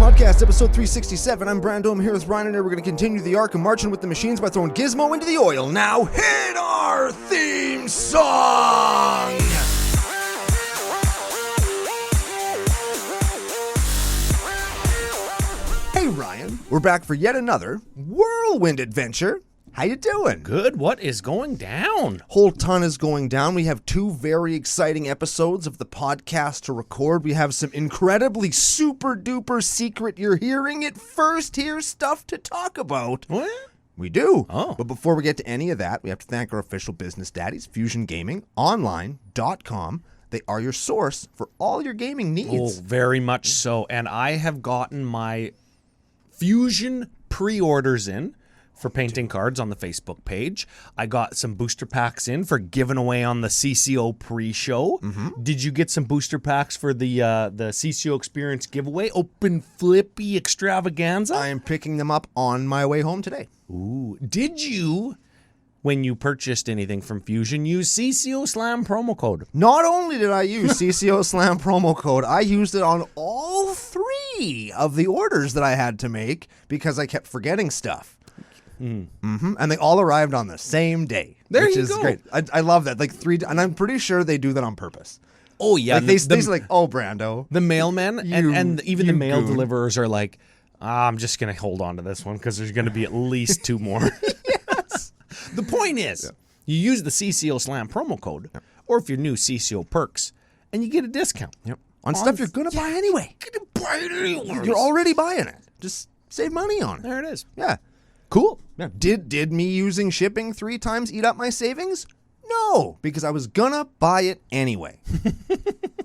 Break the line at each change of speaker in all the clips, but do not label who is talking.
Podcast, episode 367. I'm Brando. I'm here with Ryan, and we're going to continue the arc of marching with the machines by throwing Gizmo into the oil. Now hit our theme song! Hey Ryan, we're back for yet another whirlwind adventure. How you doing?
Good. What is going down?
Whole ton is going down. We have two very exciting episodes of the podcast to record. We have some incredibly super duper secret, you're hearing it first here stuff to talk about.
What?
We do.
Oh.
But before we get to any of that, we have to thank our official business daddies, FusionGamingOnline.com. They are your source for all your gaming needs.
Oh, very much so. And I have gotten my Fusion pre-orders in for painting cards on the Facebook page. I got some booster packs in for giving away on the CCO pre-show. Did you get some booster packs for the CCO experience giveaway? Open Flippy extravaganza?
I am picking them up on my way home today.
Ooh. Did you, when you purchased anything from Fusion, use CCO Slam promo code?
Not only did I use CCO Slam promo code, I used it on all three of the orders that I had to make because I kept forgetting stuff. And they all arrived on the same day.
There
which
you
is
go.
Great. I love that. And I'm pretty sure they do that on purpose.
Oh, yeah.
Like they're like, oh, Brando.
The mailmen and even the mail
goon.
deliverers are like, I'm just going to hold on to this one because there's going to be at least two more.
Yes.
The point is, you use the CCO Slam promo code, or if you're new, CCO Perks, and you get a discount.
Yep. On stuff you're going to buy anyway. You're already buying it. Just save money on it.
There it is.
Yeah.
Cool.
Yeah. Did me using shipping 3 times eat up my savings? No, because I was gonna buy it anyway.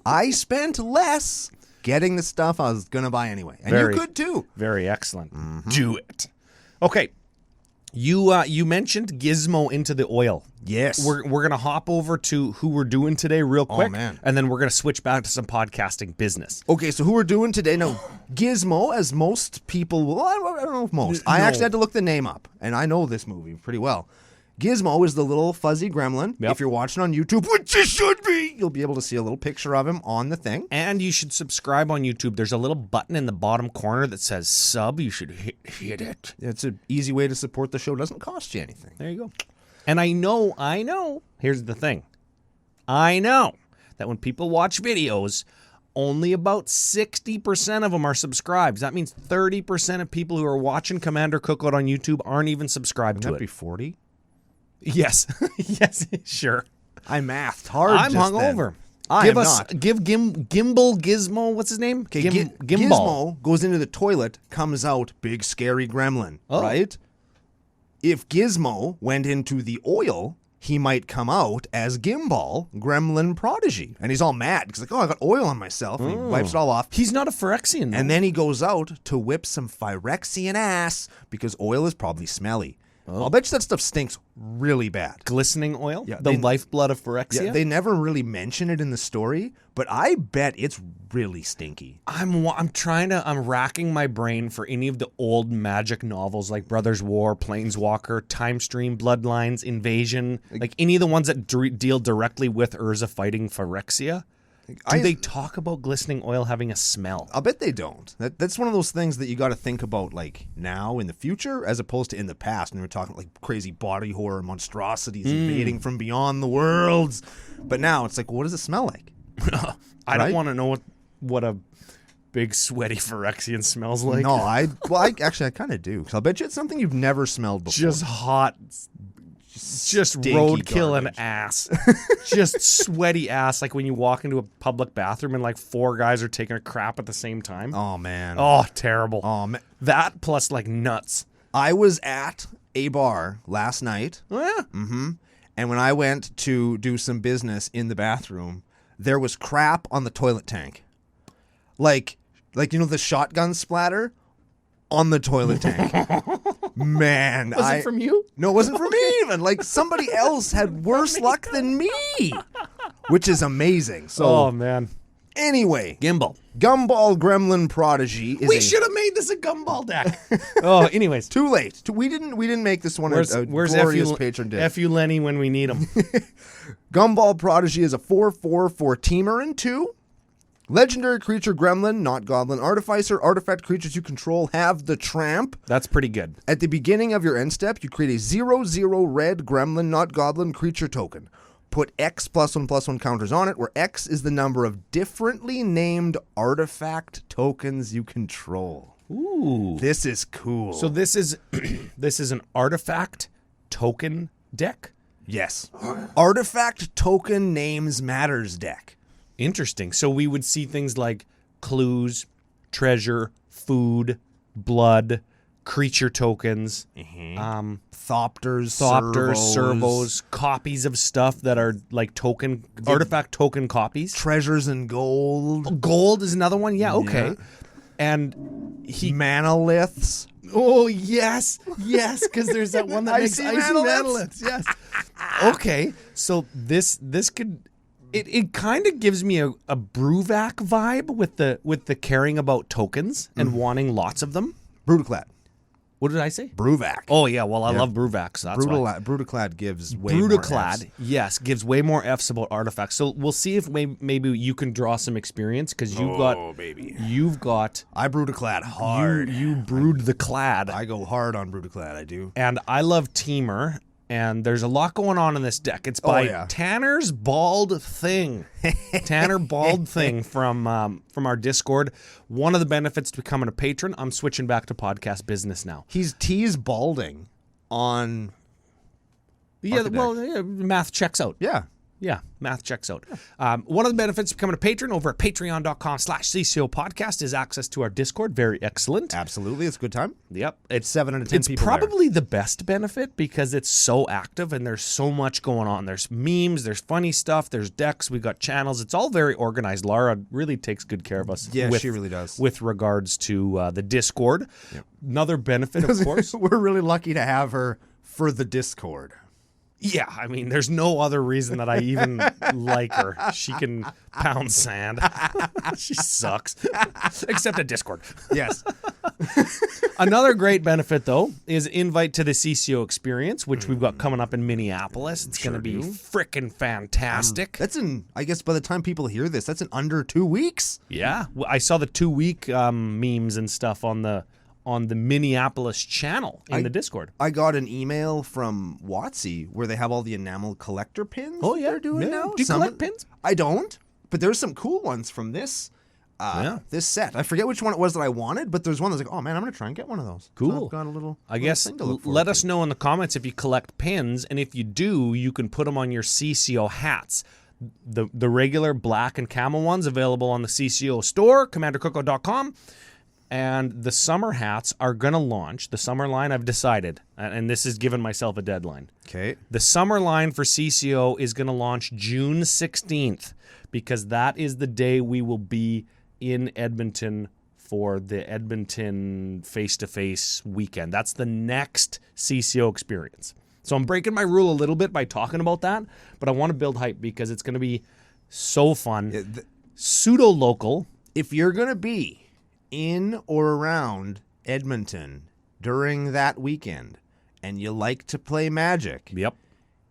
I spent less getting the stuff I was gonna buy anyway. And you could too.
Very excellent. Do it. Okay. You mentioned Gizmo into the oil.
Yes.
We're going to hop over to who we're doing today real quick.
Man.
And then we're going to switch back to some podcasting business.
Okay, so who we're doing today? Now, Gizmo, as most people will, I don't know if most. I actually had to look the name up, and I know this movie pretty well. Gizmo is the little fuzzy gremlin.
Yep.
If you're watching on YouTube, which you should be, you'll be able to see a little picture of him on the thing.
And you should subscribe on YouTube. There's a little button in the bottom corner that says sub. You should hit it.
It's an easy way to support the show. It doesn't cost you anything.
There you go. And I know, here's the thing. I know that when people watch videos, only about 60% of them are subscribed. That means 30% of people who are watching Commander Cookout on YouTube aren't even subscribed to it.
That'd be 40?
Yes. Yes, sure.
I mathed hard.
I'm
just
hungover.
then.
Give Gimbal Gizmo, what's his name?
Okay,
Gimbal.
Gizmo goes into the toilet, comes out, big scary gremlin, right? If Gizmo went into the oil, he might come out as Gimbal, Gremlin Prodigy. And he's all mad because like, oh, I got oil on myself. And he wipes it all off.
He's not a Phyrexian.
And then he goes out to whip some Phyrexian ass because oil is probably smelly. I'll bet you that stuff stinks really bad.
Glistening oil?
Yeah,
the lifeblood of Phyrexia?
Yeah, they never really mention it in the story, but I bet it's really stinky.
I'm racking my brain for any of the old magic novels like Brothers War, Planeswalker, Time Stream, Bloodlines, Invasion, like any of the ones that deal directly with Urza fighting Phyrexia. Do they talk about glistening oil having a smell?
I'll bet they don't. That's one of those things that you got to think about like now in the future as opposed to in the past. And we're talking like crazy body horror monstrosities invading from beyond the worlds. But now it's like, what does it smell like?
I don't want to know what a big sweaty Phyrexian smells like.
No, I kind of do. 'Cause I'll bet you it's something you've never smelled before.
Just hot, just roadkill and ass. Just sweaty ass, like when you walk into a public bathroom and like 4 guys are taking a crap at the same time.
Oh, man.
Oh, terrible.
Oh, man.
That plus like nuts.
I was at a bar last night.
Oh, yeah.
And when I went to do some business in the bathroom, there was crap on the toilet tank. Like you know the shotgun splatter on the toilet tank. Man,
Was it from you?
No, it wasn't from me even. Like somebody else had worse luck than me, which is amazing. So,
Oh man.
anyway,
Gimbal.
Gumball Gremlin Prodigy is
We should have made this a gumball deck. Oh, anyways.
too late. We didn't make this one
Where's
a glorious
F.U.
patron did.
F.U. Lenny when we need him?
Gumball Prodigy is a 4/4 for teamer and 2. Legendary creature Gremlin, not Goblin Artificer. Artifact creatures you control have the Tramp.
That's pretty good.
At the beginning of your end step, you create a 0/0 red Gremlin, not Goblin creature token. Put X +1/+1 counters on it, where X is the number of differently named artifact tokens you control.
Ooh.
This is cool.
So this is this is an artifact token deck?
Yes. Artifact token names matters deck.
Interesting. So we would see things like clues, treasure, food, blood, creature tokens,
Thopters,
servos, copies of stuff that are like token artifact token copies.
treasures and gold,
Gold is another one. Yeah, okay.
Yeah.
And
manoliths.
oh yes, because there's that one that makes
Icy
icy
manoliths.
manoliths. Yes. Okay, so this could it kind of gives me a Bruvac vibe with the caring about tokens and wanting lots of them.
Brutaclad.
What did I say?
Bruvac.
Oh yeah, well I love Bruvac, so that's why.
Brutaclad gives way more Fs.
Brutaclad, yes, gives way more Fs about artifacts. So we'll see if maybe you can draw some experience because you've got
I Brutaclad hard.
you brewed the clad,
I go hard on Brutaclad, I do.
and I love Teamer. And there's a lot going on in this deck. It's by
yeah.
Tanner's Bald Thing. Tanner Bald Thing from our Discord. One of the benefits to becoming a patron, I'm switching back to podcast business now.
He's balding on
Yeah,
Architect.
well, yeah, math checks out. Yeah, math checks out. One of the benefits of becoming a patron over at patreon.com/CCO podcast is access to our Discord. Very excellent.
absolutely. It's a good time.
Yep.
It's 7 out of 10
It's
people
probably the best benefit because it's so active and there's so much going on. There's memes, there's funny stuff, there's decks, we got channels. It's all very organized. Laura really takes good care of us.
Yeah, she really does.
With regards to the Discord. Yep. Another benefit, of course.
We're really lucky to have her for the Discord.
Yeah, I mean, there's no other reason that I even like her. She can pound sand. She sucks. Except at Discord.
Yes.
Another great benefit, though, is invite to the CCO experience, which we've got coming up in Minneapolis. It's going to be freaking fantastic.
That's I guess by the time people hear this, that's in under 2 weeks.
Yeah. I saw the 2-week memes and stuff on the Minneapolis channel in the Discord.
I got an email from WotC where they have all the enamel collector pins.
Oh, yeah.
They're doing now.
Do you collect pins?
I don't, but there's some cool ones from this this set. I forget which one it was that I wanted, but there's one that's like, oh man, I'm going to try and get one of those.
Cool.
So I've got a little
I guess
thing to look forward
let
to.
us know in the comments if you collect pins, and if you do, you can put them on your CCO hats. The regular black and camel ones available on the CCO store, commandercookout.com. And the summer hats are going to launch. The summer line, I've decided, and this is giving myself a deadline.
Okay.
The summer line for CCO is going to launch June 16th because that is the day we will be in Edmonton for the Edmonton face-to-face weekend. That's the next CCO experience. So I'm breaking my rule a little bit by talking about that, but I want to build hype because it's going to be so fun. Pseudo-local.
If you're going to be in or around Edmonton during that weekend and you like to play Magic,
Yep.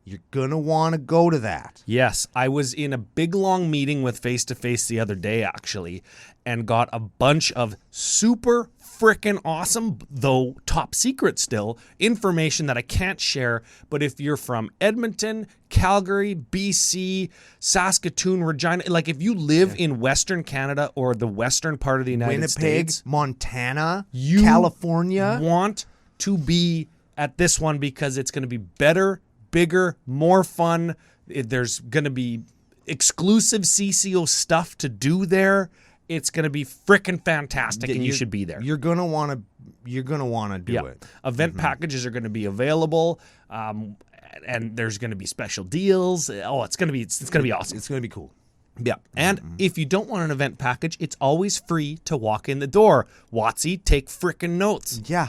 you're going to want to go to that.
Yes, I was in a big long meeting with Face to Face the other day actually and got a bunch of super freaking awesome, though top secret still, information that I can't share. But if you're from Edmonton, Calgary, BC, Saskatoon, Regina, like if you live in Western Canada or the western part of the United
Winnipeg,
States,
Montana,
you
California,
want to be at this one because it's going to be better, bigger, more fun. There's going to be exclusive CCO stuff to do there. It's going to be freaking fantastic, and you should be there.
You're gonna want to do it.
Event packages are going to be available, and there's going to be special deals. Oh, it's going to be awesome.
It's gonna be cool.
Yeah, and if you don't want an event package, it's always free to walk in the door. WotC, take freaking notes.
Yeah,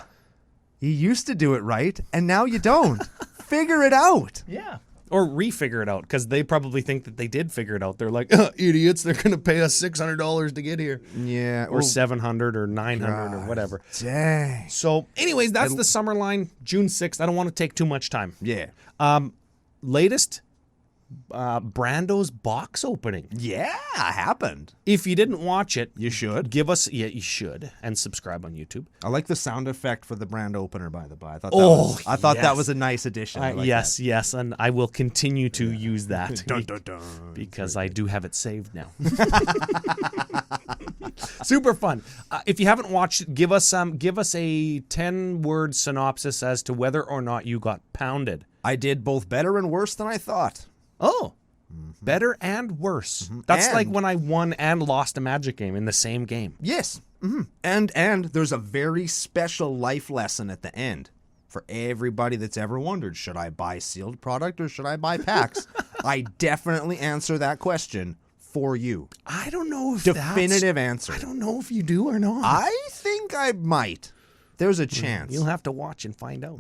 you used to do it right, and now you don't. Figure it out.
Yeah. Or refigure it out, because they probably think that they did figure it out. They're like, idiots, they're going to pay us $600 to get here.
Yeah.
Or $700 or $900 or whatever.
Dang.
So anyways, that's the summer line, June 6th. I don't want to take too much time.
Yeah.
Latest Brando's box opening.
Yeah, happened.
If you didn't watch it,
You should.
give us, you should, and subscribe on YouTube.
I like the sound effect for the brand opener, by the by. I thought
yes.
that was a nice addition. I like
yes, yes, and I will continue to use that
Dun, dun, dun.
because I do have it saved now. Super fun. If you haven't watched it, give us a 10-word synopsis as to whether or not you got pounded.
I did both better and worse than I thought.
Oh, better and worse. That's
And-
like when I won and lost a Magic game in the same game.
Yes. And there's a very special life lesson at the end for everybody that's ever wondered, should I buy sealed product or should I buy packs? I definitely answer that question for you.
I don't know if
Definitive answer.
I don't know if you do or not.
I think I might. There's a chance.
You'll have to watch and find out.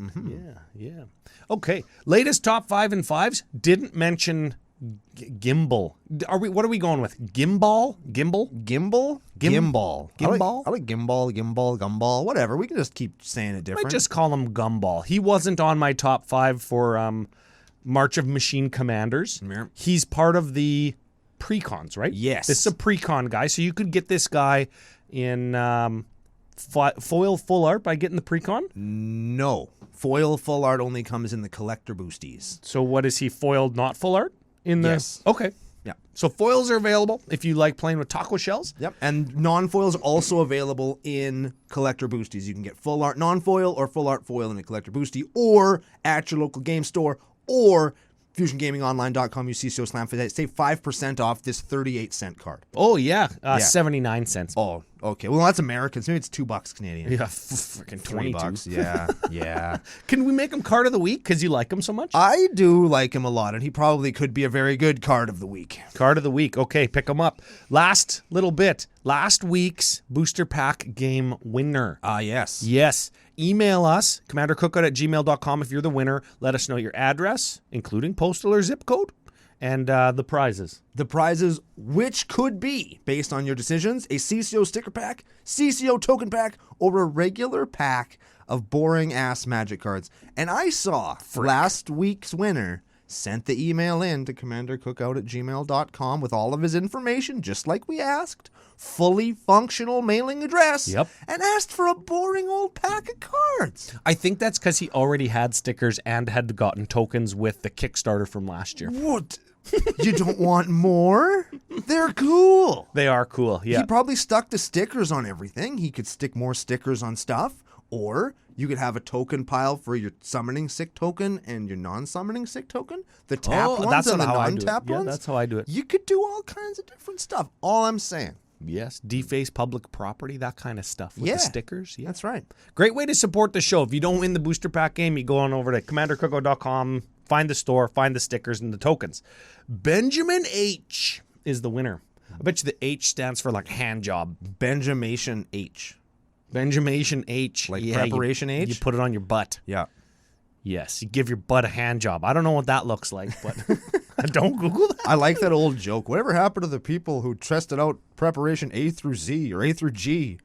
Yeah. Okay. Latest top 5 and 5s. Didn't mention Gimbal. What are we going with? Gimbal?
Gimbal?
Gimbal?
I like Gimbal, whatever. We can just keep saying it different.
I just call him Gumball. He wasn't on my top 5 for March of Machine Commanders.
Yeah.
He's part of the precons, right?
Yes.
This is a precon guy, so you could get this guy in foil full art by getting the precon.
No. Foil full art only comes in the collector boosties.
So what is he, foiled not full art? In the
Yes.
Okay.
Yeah.
So foils are available if you like playing with taco shells.
Yep. And non-foils are also available in collector boosties. You can get full art non-foil or full art foil in a collector boostie, or at your local game store, or FusionGamingOnline.com. Use CCO Slam for that. Save 5% off this 38-cent card.
Oh yeah, 79 cents.
Oh, okay. Well, that's American. So maybe it's $2 Canadian.
Yeah, freaking 22
$20. Yeah, yeah.
Can we make him card of the week because you like him so much?
I do like him a lot, and he probably could be a very good card of the week.
Card of the week. Okay, pick him up. Last little bit. Last week's booster pack game winner.
Yes.
Yes. Email us, commandercookout@gmail.com if you're the winner. Let us know your address, including postal or zip code, and the prizes.
The prizes, which could be, based on your decisions, a CCO sticker pack, CCO token pack, or a regular pack of boring-ass Magic cards. And I saw last week's winner sent the email in to commandercookout@gmail.com with all of his information, just like we asked, fully functional mailing address,
Yep.
and asked for a boring old pack of cards.
I think that's because he already had stickers and had gotten tokens with the Kickstarter from last year.
What? You don't want more? They're cool.
They are cool, yeah.
He probably stuck the stickers on everything. He could stick more stickers on stuff, or you could have a token pile for your summoning sick token and your non-summoning sick token. The tapped ones and the non-tapped ones.
Yeah, that's how I do it.
You could do all kinds of different stuff. All I'm saying.
Yes, deface public property, that kind of stuff with the stickers. Yeah.
That's right.
Great way to support the show. If you don't win the booster pack game, you go on over to commandercookout.com, find the store, find the stickers and the tokens. Benjamin H is the winner. I bet you the H stands for like hand job.
Benjamation H.
Benjamation H.
Like preparation H?
You put it on your butt.
Yeah.
Yes, you give your butt a hand job. I don't know what that looks like, but don't Google that.
I like that old joke. Whatever happened to the people who tested out preparation A through Z or A through G?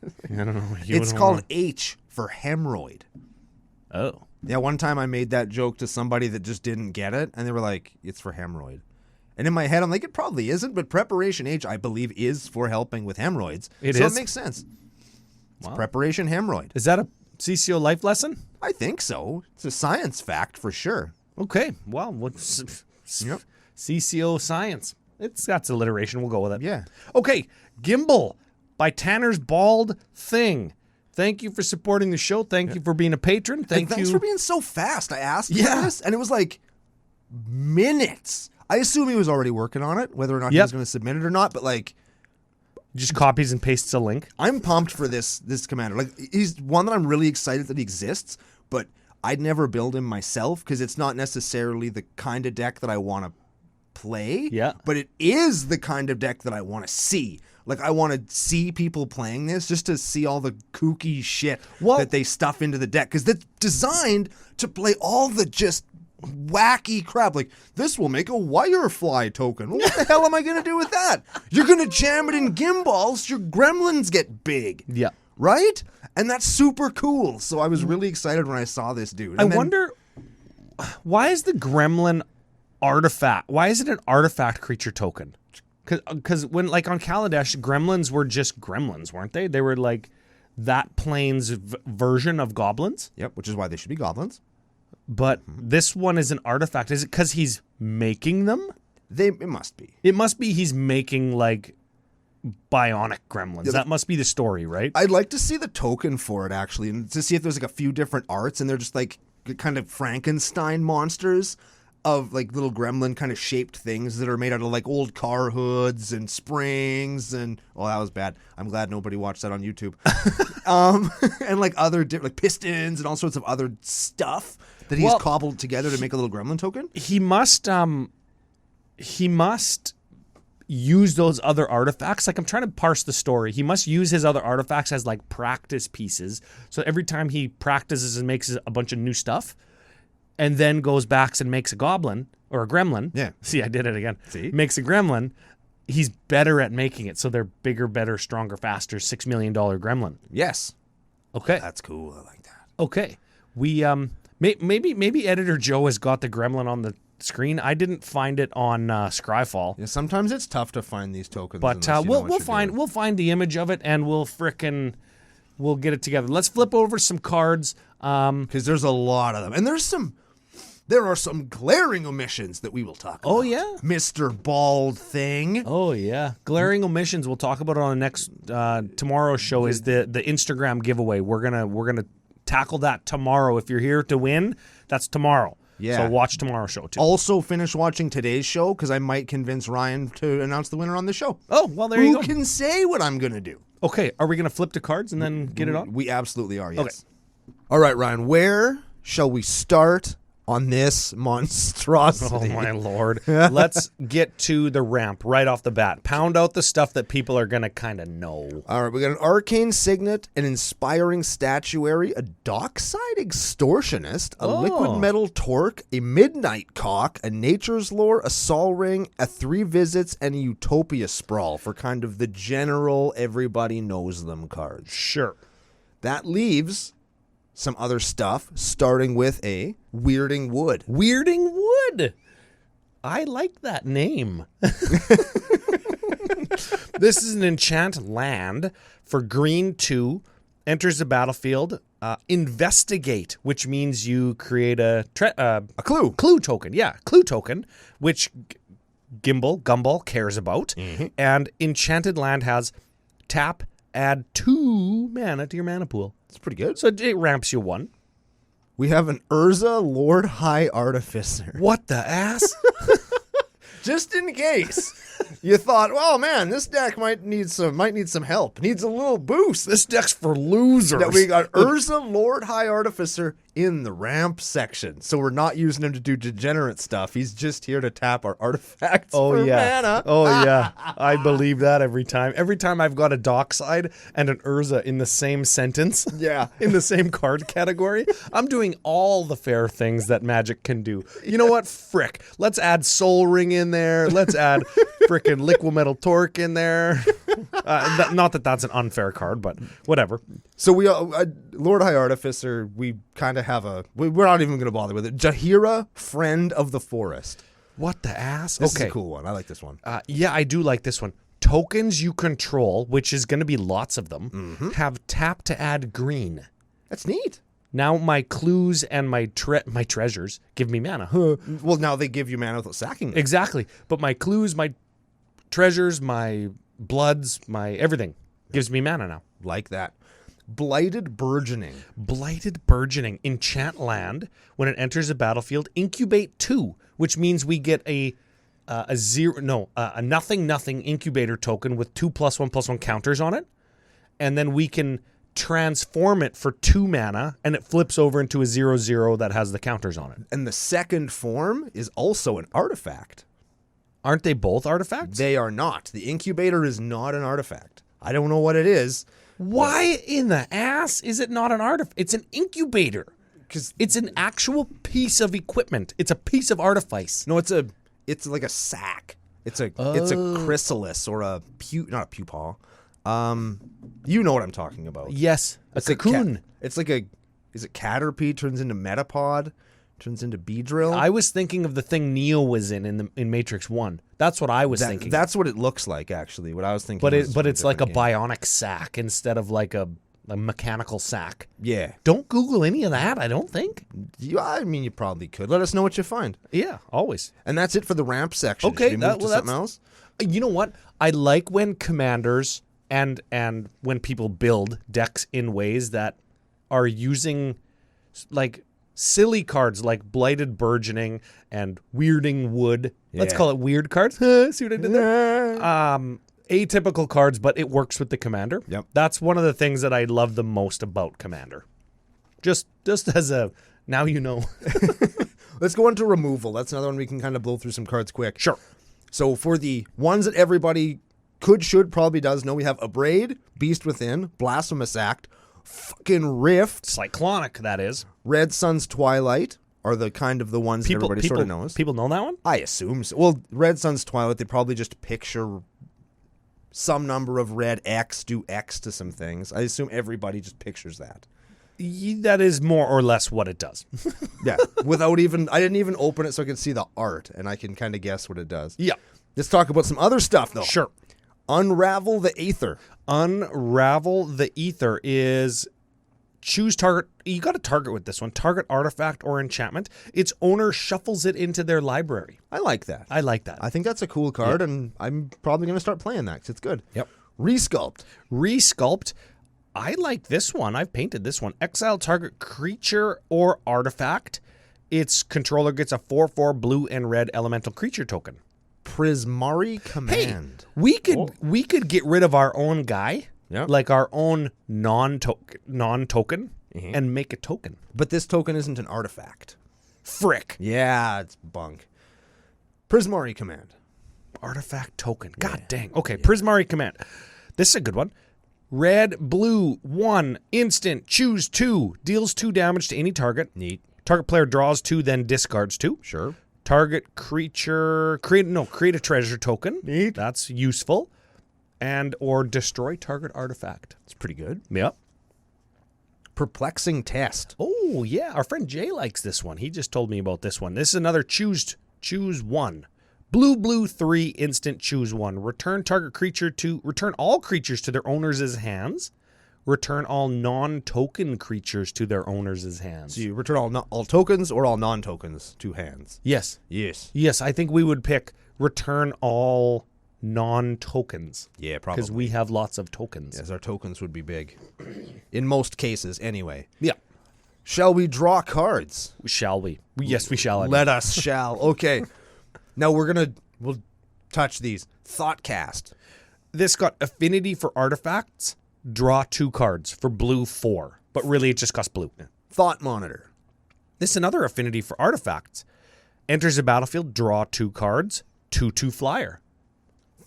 I don't know.
It's called H for hemorrhoid.
Oh.
Yeah, one time I made that joke to somebody that just didn't get it, and they were like, it's for hemorrhoid. And in my head, I'm like, it probably isn't, but preparation H, I believe, is for helping with hemorrhoids. So it makes sense. It's preparation hemorrhoid.
Is that a CCO life lesson?
I think so. It's a science fact for sure.
Okay. Well, what's CCO science? It's got alliteration. We'll go with it.
Yeah.
Okay. Gimbal by Tanner's Bald Thing. Thank you for supporting the show. Thank you for being a patron.
Thanks for being so fast. I asked for this, and it was like minutes. I assume he was already working on it, whether or not he was going to submit it or not, but like...
Just copies and pastes a link.
I'm pumped for this commander. Like, he's one that I'm really excited that he exists, but I'd never build him myself because it's not necessarily the kind of deck that I want to play.
Yeah.
But it is the kind of deck that I want to see. Like, I want to see people playing this just to see all the kooky shit that they stuff into the deck. Because it's designed to play all the just wacky crap. Like, this will make a wirefly token. Well, what the hell am I going to do with that? You're going to jam it in Gimbals, your gremlins get big.
Yeah.
Right? And that's super cool. So I was really excited when I saw this dude.
I wonder, why is the gremlin artifact. Why is it an artifact creature token? Because when, like, on Kaladesh, gremlins were just gremlins, weren't they? They were like that plane's version of goblins.
Yep, which is why they should be goblins.
But this one is an artifact. Is it because he's making them?
It must be.
It must be he's making, like, bionic gremlins. That must be the story, right?
I'd like to see the token for it, actually, and to see if there's, like, a few different arts, and they're just, like, kind of Frankenstein monsters of, like, little gremlin kind of shaped things that are made out of, like, old car hoods and springs and... Oh, that was bad. I'm glad nobody watched that on YouTube. And, like, other... like, pistons and all sorts of other stuff that he's cobbled together to make a little gremlin token.
He must use those other artifacts. Like, I'm trying to parse the story. He must use his other artifacts as, like, practice pieces. So every time he practices and makes a bunch of new stuff, and then goes back and makes a goblin or a gremlin.
Yeah.
See, I did it again.
See?
Makes a gremlin. He's better at making it. So they're bigger, better, stronger, faster, $6 million gremlin.
Yes.
Okay.
That's cool. I like that.
Okay. We maybe Editor Joe has got the gremlin on the screen. I didn't find it on Scryfall.
Yeah, sometimes it's tough to find these tokens.
But we'll find the image of it, and we'll get it together. Let's flip over some cards.
Because there's a lot of them. And there are some glaring omissions that we will talk about.
Oh, yeah?
Mr. Bald Thing.
Oh, yeah. Glaring omissions. We'll talk about it on the next tomorrow's show is the Instagram giveaway. We're gonna tackle that tomorrow. If you're here to win, that's tomorrow.
Yeah.
So watch tomorrow's show, too.
Also finish watching today's show, because I might convince Ryan to announce the winner on the show.
Oh, well, there you go.
Who can say what I'm going to do?
Okay, are we going to flip to cards and then get it on?
We absolutely are, yes.
Okay.
All right, Ryan, where shall we start on this monstrosity?
Oh, my Lord. Let's get to the ramp right off the bat. Pound out the stuff that people are going to kind of know.
All right, we got an arcane signet, an inspiring statuary, a dockside extortionist, a liquid metal torque, a midnight cock, a nature's lore, a sol ring, a 3 visits, and a utopia sprawl for kind of the general everybody knows them cards.
Sure.
That leaves some other stuff, starting with a Weirding Wood.
Weirding Wood. I like that name. This is an enchant land for green 2, enters the battlefield, investigate, which means you create a
clue.
Clue token. Yeah, clue token, which Gimbal cares about. Mm-hmm. And enchanted land has tap, add 2 mana to your mana pool.
It's pretty good.
So it ramps you 1.
We have an Urza Lord High Artificer.
What the ass?
Just in case you thought, well, man, this deck might need some help. Needs a little boost.
This deck's for losers.
That we got Urza Lord High Artificer in the ramp section. So we're not using him to do degenerate stuff. He's just here to tap our artifacts for mana.
Oh, yeah. I believe that every time. Every time I've got a dockside and an Urza in the same sentence.
Yeah.
In the same card category. I'm doing all the fair things that Magic can do. You know what? Frick. Let's add Soul Ring in there. Let's add frickin' Liquid Metal Torque in there. Not that that's an unfair card, but whatever.
So we Lord High Artificer, we kind of have we're not even going to bother with it. Jahira, Friend of the Forest.
What the ass?
This is a cool one. I like this one.
Yeah, I do like this one. Tokens you control, which is going to be lots of them, have tap to add green.
That's neat.
Now my clues and my treasures give me mana.
Well, now they give you mana without sacking them.
Exactly. But my clues, my treasures, my bloods, my everything gives me mana now.
Like that. Blighted Burgeoning.
Blighted Burgeoning. Enchant land. When it enters the battlefield, incubate 2, which means we get a nothing incubator token with 2+1/+1 counters on it. And then we can transform it for 2 mana, and it flips over into a 0/0 that has the counters on it.
And the second form is also an artifact.
Aren't they both artifacts?
They are not. The incubator is not an artifact. I don't know what it is.
Why in the ass is it not an artifact? It's an incubator. Because it's an actual piece of equipment. It's a piece of artifice.
No, it's like a sack. It's a chrysalis or not a pupaw. You know what I'm talking about.
Yes, a cocoon.
It's like is it Caterpie turns into Metapod? Turns into Beedrill.
I was thinking of the thing Neo was in Matrix 1. That's what I was thinking.
That's what it looks like, actually. What I was thinking.
But it's like a bionic sack instead of like a mechanical sack.
Yeah.
Don't Google any of that, I don't think.
I mean, you probably could. Let us know what you find.
Yeah, always.
And that's it for the ramp section.
Okay,
Should we move to something else?
You know what? I like when commanders and when people build decks in ways that are using like silly cards like Blighted Burgeoning and Weirding Wood. Let's call it weird cards. See what I did there? Atypical cards, but it works with the commander.
Yep.
That's one of the things that I love the most about commander. Just as a now you know.
Let's go on to removal. That's another one we can kind of blow through some cards quick.
Sure.
So for the ones that everybody could, should, probably does know, we have Abrade, Beast Within, Blasphemous Act, fucking Rift,
Cyclonic, that is.
Red Sun's Twilight are the kind of the ones that everybody sort of knows.
People know that one?
I assume so. Well, Red Sun's Twilight, they probably just picture some number of red X, do X to some things. I assume everybody just pictures that.
That is more or less what it does.
Yeah, without even, I didn't even open it so I could see the art, and I can kind of guess what it does.
Yeah.
Let's talk about some other stuff, though.
Sure.
Unravel the Aether.
Unravel the Ether is choose target. You got to target with this one. Target artifact or enchantment. Its owner shuffles it into their library.
I like that.
I like that.
I think that's a cool card, and I'm probably going to start playing that because it's good.
Yep.
Resculpt.
Resculpt. I like this one. I've painted this one. Exile target creature or artifact. Its controller gets a 4/4 blue and red elemental creature token.
Prismari Command.
Hey, we could get rid of our own guy, like our own non-token, and make a token.
But this token isn't an artifact.
Frick.
Yeah, it's bunk. Prismari Command.
Artifact token. God dang. Okay, Prismari Command. This is a good one. Red, blue, 1, instant, choose 2, deals 2 damage to any target.
Neat.
Target player draws 2, then discards 2.
Sure.
Target creature, create a treasure token.
Neat.
That's useful. And or destroy target artifact.
It's pretty good.
Yep.
Perplexing Test.
Oh, yeah. Our friend Jay likes this one. He just told me about this one. This is another choose 1. Blue, 3, instant, choose 1. Return all creatures to their owners' hands. Return all non-token creatures to their owners' hands.
So you return all tokens or all non-tokens to hands?
Yes.
Yes,
I think we would pick return all non-tokens.
Yeah, probably.
Because we have lots of tokens.
Yes, our tokens would be big. In most cases, anyway.
Yeah.
Shall we draw cards?
Shall we? Yes, we shall.
Let us shall. Okay. Now we'll touch these. Thoughtcast.
This got affinity for artifacts. Draw 2 cards for blue 4. But really it just costs blue.
Thought Monitor.
This is another affinity for artifacts. Enters the battlefield, draw 2 cards. 2/2 flyer.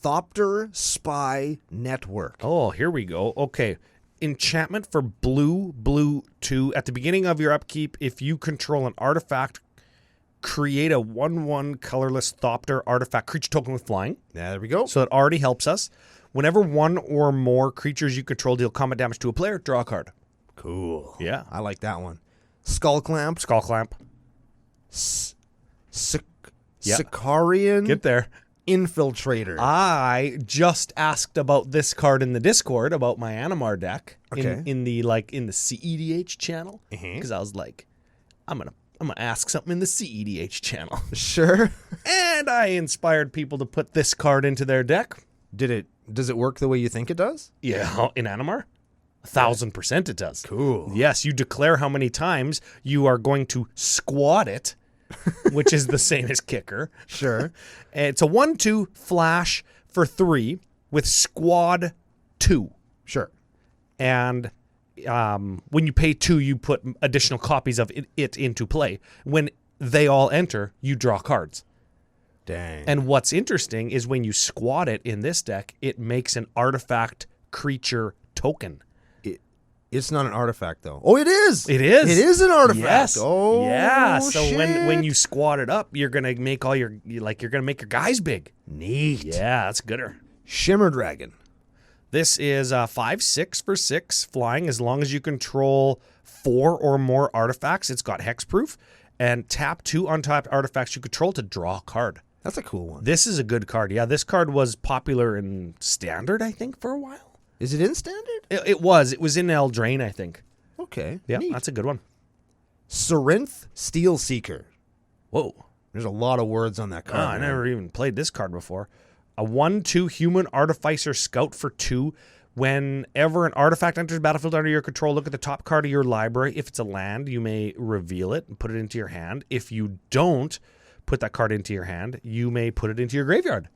Thopter Spy Network.
Oh, here we go. Okay. Enchantment for blue 2. At the beginning of your upkeep, if you control an artifact, create a 1/1 colorless Thopter artifact creature token with flying.
Yeah, there we go.
So it already helps us. Whenever one or more creatures you control deal combat damage to a player, draw a card.
Cool.
Yeah.
I like that one. Skull Clamp.
Skull Clamp.
Sicarian.
Get there.
Infiltrator.
I just asked about this card in the Discord about my Animar deck
Okay.
in the cEDH channel because I was like, I'm gonna ask something in the cEDH channel.
Sure.
And I inspired people to put this card into their deck.
Does it work the way you think it does?
Yeah, in Animar, 1,000% it does.
Cool.
Yes, you declare how many times you are going to squat it, which is the same as kicker.
Sure.
It's a 1/2 flash for 3 with squad 2.
Sure.
And when you pay 2, you put additional copies of it into play. When they all enter, you draw cards.
Dang.
And what's interesting is when you squat it in this deck, it makes an artifact creature token.
It's not an artifact, though. Oh, it is.
It is.
It is an artifact.
Yes.
Oh,
yeah. So
shit.
when you squat it up, you're gonna make all you're gonna make your guys big.
Neat.
Yeah, that's gooder.
Shimmer Dragon.
This is 5/6 for 6 flying as long as you control 4 or more artifacts. It's got hexproof. and tap 2 untapped artifacts you control to draw a card.
That's a cool one.
This is a good card. Yeah, this card was popular in Standard, I think, for a while.
Is it in Standard?
It was. It was in Eldraine, I think.
Okay.
Yeah,
neat.
that's a good one.
Sarinth Steel Seeker.
Whoa.
There's a lot of words on that card.
I never even played this card before. A 1/2 human artificer scout for 2. Whenever an artifact enters the battlefield under your control, look at the top card of your library. If it's a land, you may reveal it and put it into your hand. If you don't put that card into your hand, you may put it into your graveyard.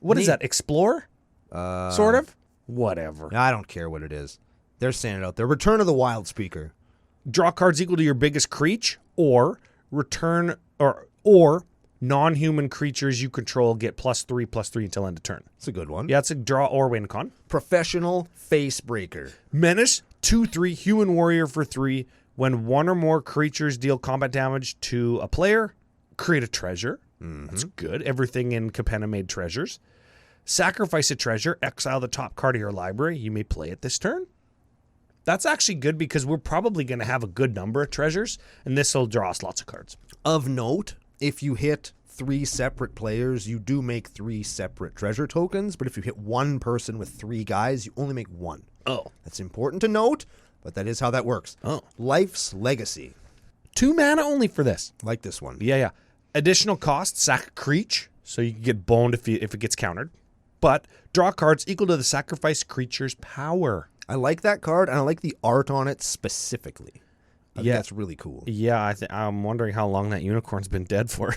What is that? Explore? Sort of? Whatever.
I don't care what it is. They're saying it out there. Return of the Wild Speaker.
Draw cards equal to your biggest creature, or return or non-human creatures you control get +3/+3 until end of turn.
That's a good one.
Yeah, it's a draw or win con.
Professional Facebreaker.
Menace, 2/3 human warrior for 3. When one or more creatures deal combat damage to a player, create a treasure. That's good. Everything in Capenna made treasures. Sacrifice a treasure, exile the top card of your library. You may play it this turn. That's actually good because we're probably going to have a good number of treasures, and this will draw us lots of cards.
Of note, if you hit 3 separate players, you do make 3 separate treasure tokens, but if you hit one person with 3 guys, you only make 1.
Oh.
That's important to note, but that is how that works.
Oh.
Life's Legacy.
2 mana only for this.
Like this one.
Yeah. Additional cost, sack a creature, so you can get boned if it gets countered. But draw cards equal to the sacrificed creature's power.
I like that card, and I like the art on it specifically. I think that's really cool.
Yeah, I'm wondering how long that unicorn's been dead for.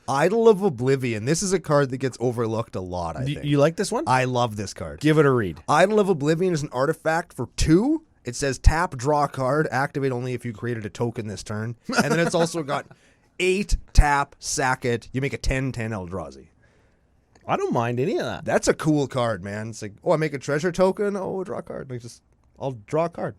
Idol of Oblivion. This is a card that gets overlooked a lot, I think.
You like this one?
I love this card.
Give it a read.
Idol of Oblivion is an artifact for 2. It says tap, draw a card, activate only if you created a token this turn. And then it's also got 8, tap, sack it. You make a 10/10 Eldrazi.
I don't mind any of that.
That's a cool card, man. It's like, oh, I make a treasure token. Oh, draw a card. I'll draw a card.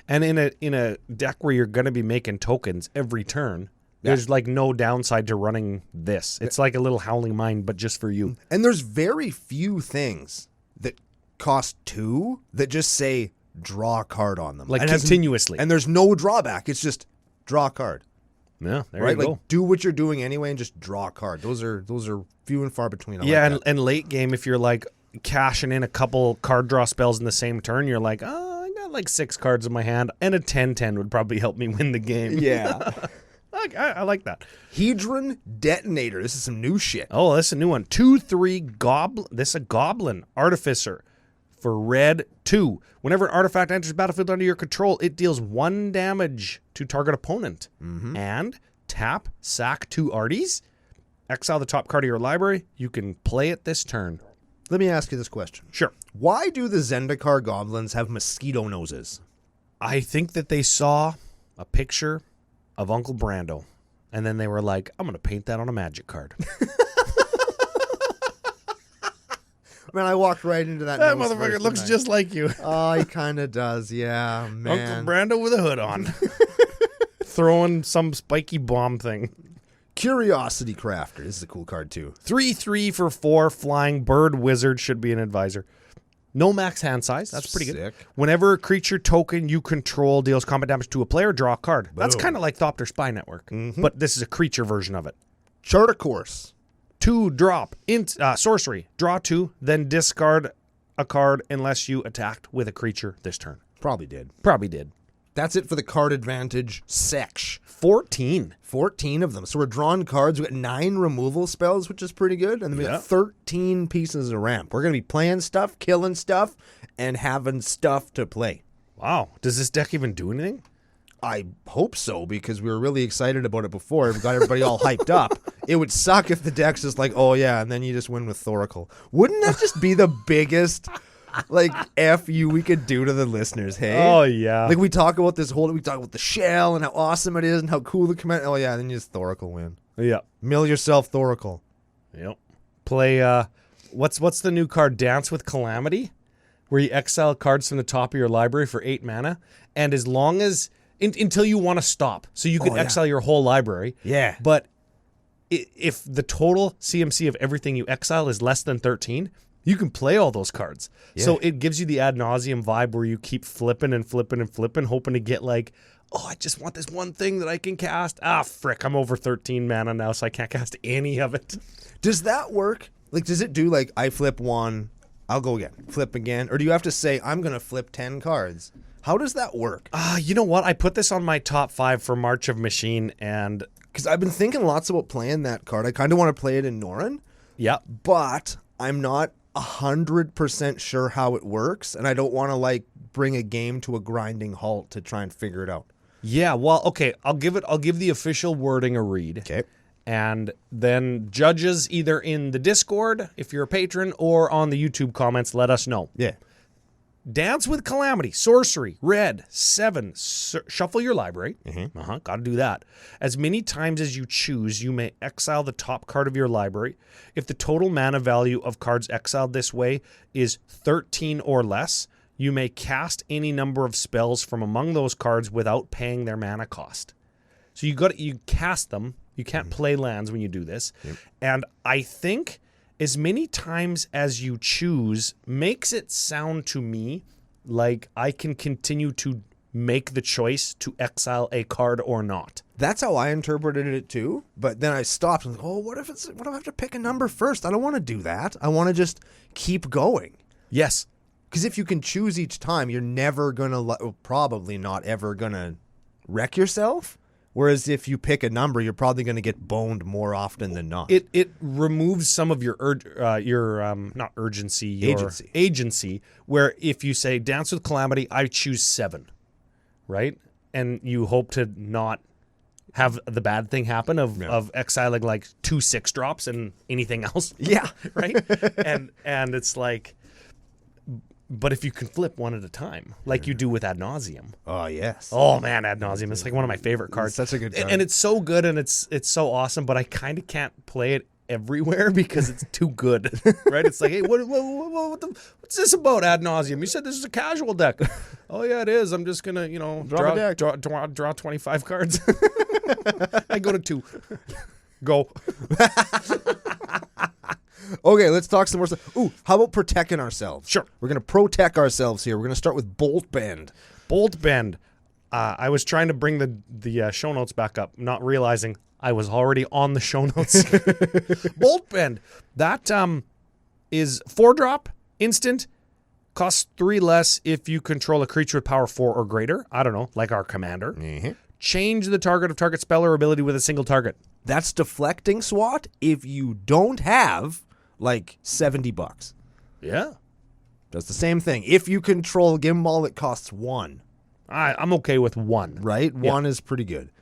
And in a deck where you're going to be making tokens every turn, there's like no downside to running this. It's like a little Howling Mine, but just for you.
And there's very few things that cost 2 that just say draw a card on them.
Like
and
continuously.
And there's no drawback. It's just draw a card.
Yeah, there
right?
you go.
Like do what you're doing anyway and just draw a card. Those are few and far between.
And late game, if you're like cashing in a couple card draw spells in the same turn, you're like, oh, I got like 6 cards in my hand, and a 10/10 would probably help me win the game.
Yeah.
I like that.
Hedron Detonator. This is some new shit.
Oh, that's a new one. 2/3 goblin. This is a goblin artificer for red 2. Whenever an artifact enters the battlefield under your control, it deals 1 damage to target opponent. And tap, sack 2 arties, exile the top card of your library. You can play it this turn.
Let me ask you this question.
Sure.
Why do the Zendikar goblins have mosquito noses?
I think that they saw a picture of Uncle Brando, and then they were like, I'm going to paint that on a magic card.
Man, I walked right into that.
That motherfucker looks just like you.
Oh, he kind of does. Yeah, man.
Uncle Brando with a hood on. Throwing some spiky bomb thing.
Curiosity Crafter. This is a cool card, too.
3/3 for 4 flying bird wizard should be an advisor. No max hand size. That's pretty good.
Sick.
Whenever a creature token you control deals combat damage to a player, draw a card. That's kind of like Thopter Spy Network, but this is a creature version of it.
Charter Course.
2 drop, sorcery. Draw 2, then discard a card unless you attacked with a creature this turn.
Probably did.
Probably did.
That's it for the card advantage section.
14.
14 of them. So we're drawing cards. We got 9 removal spells, which is pretty good. And then we got 13 pieces of ramp. We're going to be playing stuff, killing stuff, and having stuff to play.
Wow. Does this deck even do anything?
I hope so, because we were really excited about it before. We got everybody all hyped up. It would suck if the deck's just like, oh yeah, and then you just win with Thoracle. Wouldn't that just be the biggest like F you we could do to the listeners, hey?
Oh yeah.
Like we talk about the shell and how awesome it is and how cool the command. Oh yeah, then you just Thoracle win.
Yeah.
Mill yourself Thoracle.
Yep. Play what's the new card? Dance with Calamity? Where you exile cards from the top of your library for 8 mana, and as long as until you want to stop. So you can exile your whole library.
Yeah.
But if the total CMC of everything you exile is less than 13, You can play all those cards.
Yeah.
So it gives you the ad nauseum vibe where you keep flipping and flipping and flipping, hoping to get like, oh, I just want this one thing that I can cast. Ah, frick, I'm over 13 mana now, so I can't cast any of it.
Does that work? Like, does it do like, I flip one, I'll go again, flip again? Or do you have to say, I'm going to flip 10 cards? How does that work?
You know what? I put this on my top 5 for March of Machine, and...
Because I've been thinking lots about playing that card. I kind of want to play it in Norrin.
Yeah.
But I'm not 100% sure how it works, and I don't want to, like, bring a game to a grinding halt to try and figure it out.
Yeah, well, okay, I'll give the official wording a read.
Okay.
And then judges either in the Discord, if you're a patron, or on the YouTube comments, let us know.
Yeah.
Dance with Calamity, sorcery, red, 7, shuffle your library. Gotta do that. As many times as you choose, you may exile the top card of your library. If the total mana value of cards exiled this way is 13 or less, you may cast any number of spells from among those cards without paying their mana cost. So you cast them. You can't play lands when you do this. Yep. And I think as many times as you choose makes it sound to me like I can continue to make the choice to exile a card or not.
That's how I interpreted it too. But then I stopped and oh, what if I have to pick a number first? I don't want to do that. I want to just keep going.
Yes.
Because if you can choose each time, you're never going to, probably not ever going to wreck yourself. Whereas if you pick a number, you're probably going to get boned more often than not.
It removes some of your not urgency, your agency. Where if you say Dance with Calamity, I choose 7, right? And you hope to not have the bad thing happen of exiling like 2 6-drops and anything else.
Yeah,
right. and it's like. But if you can flip one at a time, like you do with Ad Nauseam.
Oh, yes.
Oh, man, Ad Nauseam. It's like one of my favorite cards.
It's such a good card.
And it's so good and it's so awesome, but I kind of can't play it everywhere because it's too good, right? It's like, hey, what's this about, Ad Nauseam? You said this is a casual deck. Oh, yeah, it is. I'm just going to, draw 25 cards. I go to 2. Go.
Okay, let's talk some more stuff. Ooh, how about protecting ourselves?
Sure.
We're going to protect ourselves here. We're going to start with Bolt Bend.
Bolt Bend. I was trying to bring the show notes back up, not realizing I was already on the show notes. Bolt Bend. That is 4-drop, instant, costs 3 less if you control a creature with power 4 or greater. I don't know, like our commander.
Mm-hmm.
Change the target of target spell or ability with a single target.
That's deflecting SWAT if you don't have like $70.
Yeah.
Does the same thing. If you control Gimbal, it costs 1.
I'm okay with 1.
Right? 1 is pretty good.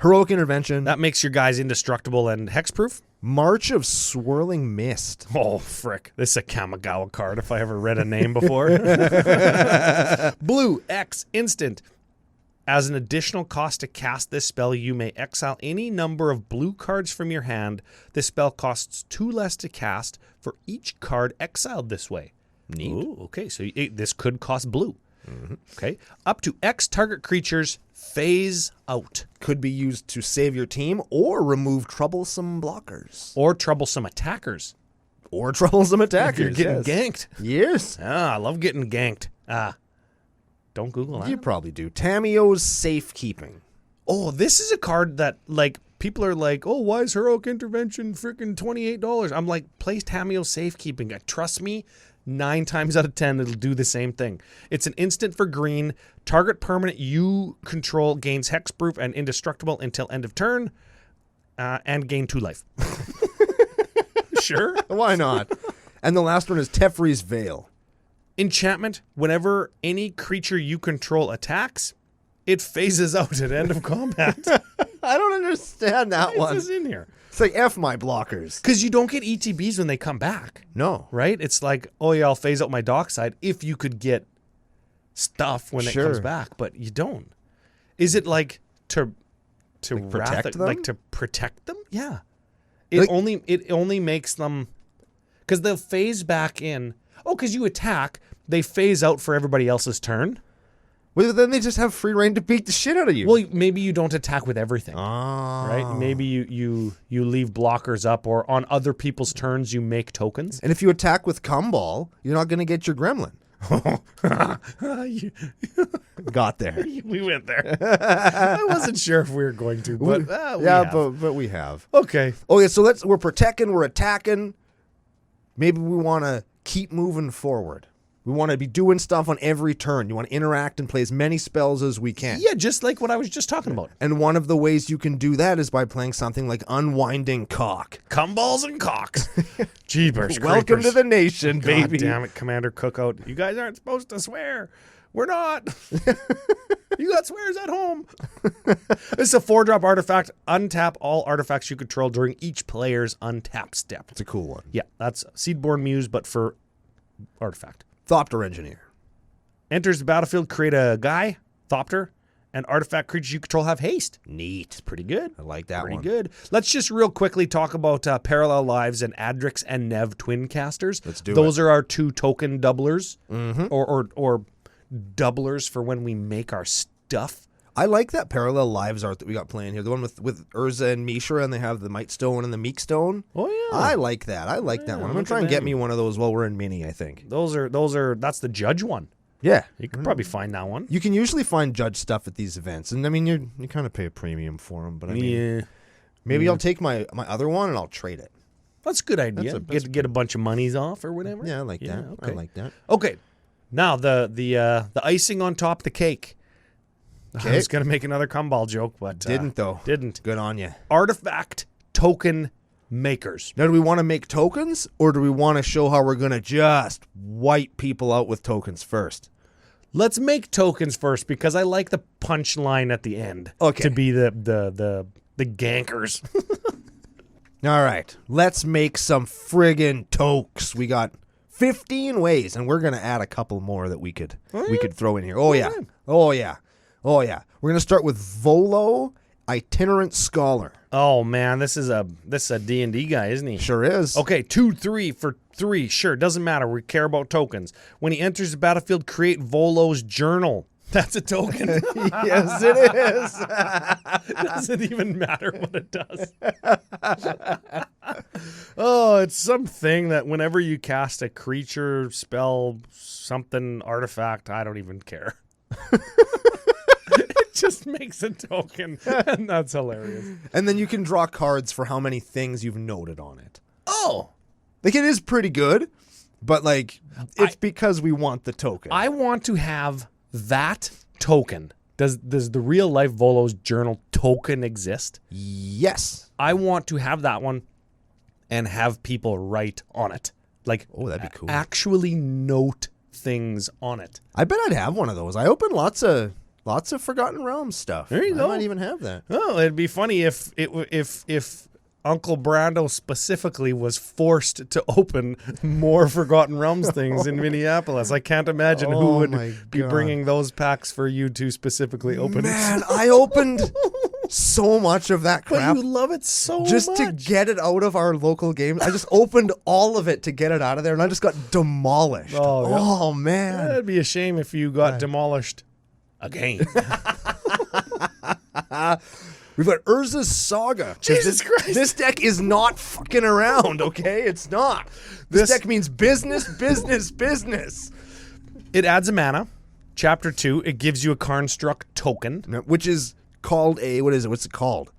Heroic Intervention.
That makes your guys indestructible and hexproof.
March of Swirling Mist.
Oh, frick. This is a Kamigawa card if I ever read a name before. Blue, X, instant. As an additional cost to cast this spell, you may exile any number of blue cards from your hand. This spell costs 2 less to cast for each card exiled this way.
Neat.
Ooh, okay, so this could cost blue. Mm-hmm. Okay. Up to X target creatures phase out.
Could be used to save your team or remove troublesome blockers.
Or troublesome attackers.
Or troublesome attackers.
You're getting ganked.
Yes.
I love getting ganked. Don't Google that.
You probably do. Tamiyo's Safekeeping.
Oh, this is a card that, like, people are like, oh, why is Heroic Intervention freaking $28? I'm like, play Tamiyo's Safekeeping. Trust me, 9 times out of 10, it'll do the same thing. It's an instant for green. Target permanent you control gains hexproof and indestructible until end of turn, and gain 2 life. Sure.
Why not? And the last one is Teferi's Veil.
Enchantment, whenever any creature you control attacks, it phases out at end of combat.
I don't understand that one.
This is in here.
It's like F my blockers.
Because you don't get ETBs when they come back.
No.
Right? It's like, oh yeah, I'll phase out my dockside if you could get stuff when it comes back, but you don't. Is it like to like
protect them?
Like to protect them? Yeah. It only makes them, because they'll phase back in. Oh, because you attack, they phase out for everybody else's turn.
Well, then they just have free reign to beat the shit out of you.
Well, maybe you don't attack with everything.
Oh.
Right? Maybe you leave blockers up, or on other people's turns you make tokens.
And if you attack with Gumball, you're not going to get your Gremlin. Got there.
We went there. I wasn't sure if we were going to, but we have.
but we have.
Okay.
Okay, so we're protecting, we're attacking. Maybe we want to keep moving forward. We want to be doing stuff on every turn. You want to interact and play as many spells as we can.
Yeah, just like what I was just talking about.
And one of the ways you can do that is by playing something like Unwinding Cock.
Cumballs and cocks. Jeepers.
Welcome
creepers.
to the nation, baby.
God damn it, Commander Cookout. You guys aren't supposed to swear. We're not. You got swears at home. This is a 4-drop artifact. Untap all artifacts you control during each player's untap step.
It's a cool one.
Yeah, that's Seedborn Muse, but for artifact.
Thopter Engineer.
Enters the battlefield, create a guy, Thopter, and artifact creatures you control have haste.
Neat.
Pretty good.
I like that
Pretty
one.
good. Let's just real quickly talk about Parallel Lives and Adrix and Nev Twin Casters.
Let's do
Those are our 2 token doublers, or doublers for when we make our stuff.
I like that Parallel Lives art that we got playing here. The one with Urza and Mishra, and they have the Might Stone and the Meek Stone.
Oh yeah,
I like that. I like that one. I'm going to try and get me one of those while we're in Mini, I think.
those are that's the Judge one.
Yeah.
You could probably find that one.
You can usually find Judge stuff at these events. And I mean, you kind of pay a premium for them, but I mean, maybe I'll take my other one and I'll trade it.
That's a good idea. Get a bunch of monies off or whatever.
Yeah, I like that.
Okay.
I like that.
Okay. Now the icing on top of the cake.
Okay.
I was gonna make another Gumball joke, but
Didn't though.
Didn't.
Good on you.
Artifact token makers.
Now, do we want to make tokens, or do we want to show how we're going to just wipe people out with tokens first?
Let's make tokens first because I like the punchline at the end.
Okay.
To be the gankers.
All right. Let's make some friggin' tokes. We got 15 ways, and we're going to add a couple more that we could throw in here. Oh, yeah. Oh, yeah. Oh, yeah. We're going to start with Volo, Itinerant Scholar.
Oh man, this is a D&D guy, isn't he?
Sure is.
Okay, 2/3 for 3. Sure, doesn't matter. We care about tokens. When he enters the battlefield, create Volo's journal. That's a token.
Yes, it is.
Doesn't even matter what it does. Oh, it's something that whenever you cast a creature, spell, something, artifact, I don't even care. It just makes a token, and that's hilarious.
And then you can draw cards for how many things you've noted on it.
Oh.
Like, it is pretty good, but, like, it's because we want the token.
I want to have that token. Does the real life Volo's journal token exist?
Yes.
I want to have that one and have people write on it. Like,
Oh, that'd be cool.
Actually note things on it.
I bet I'd have one of those. I open lots of Forgotten Realms stuff.
There you go.
I might even have that.
Oh, it'd be funny if Uncle Brando specifically was forced to open more Forgotten Realms things in Minneapolis. I can't imagine who
Oh
would
my
be
God.
bringing those packs for you to specifically open.
Man, I opened so much of that
But
crap
you love it so
just
much.
to get it out of our local game. I just opened all of it to get it out of there, and I just got demolished.
Oh, yeah.
Oh man.
It'd be a shame if you got demolished again.
We've got Urza's Saga.
Jesus Christ.
This deck is not fucking around, okay? It's not. This deck means business, business, business.
It adds a mana. Chapter 2, it gives you a Construct token.
Which is called a, what is it? What's it called?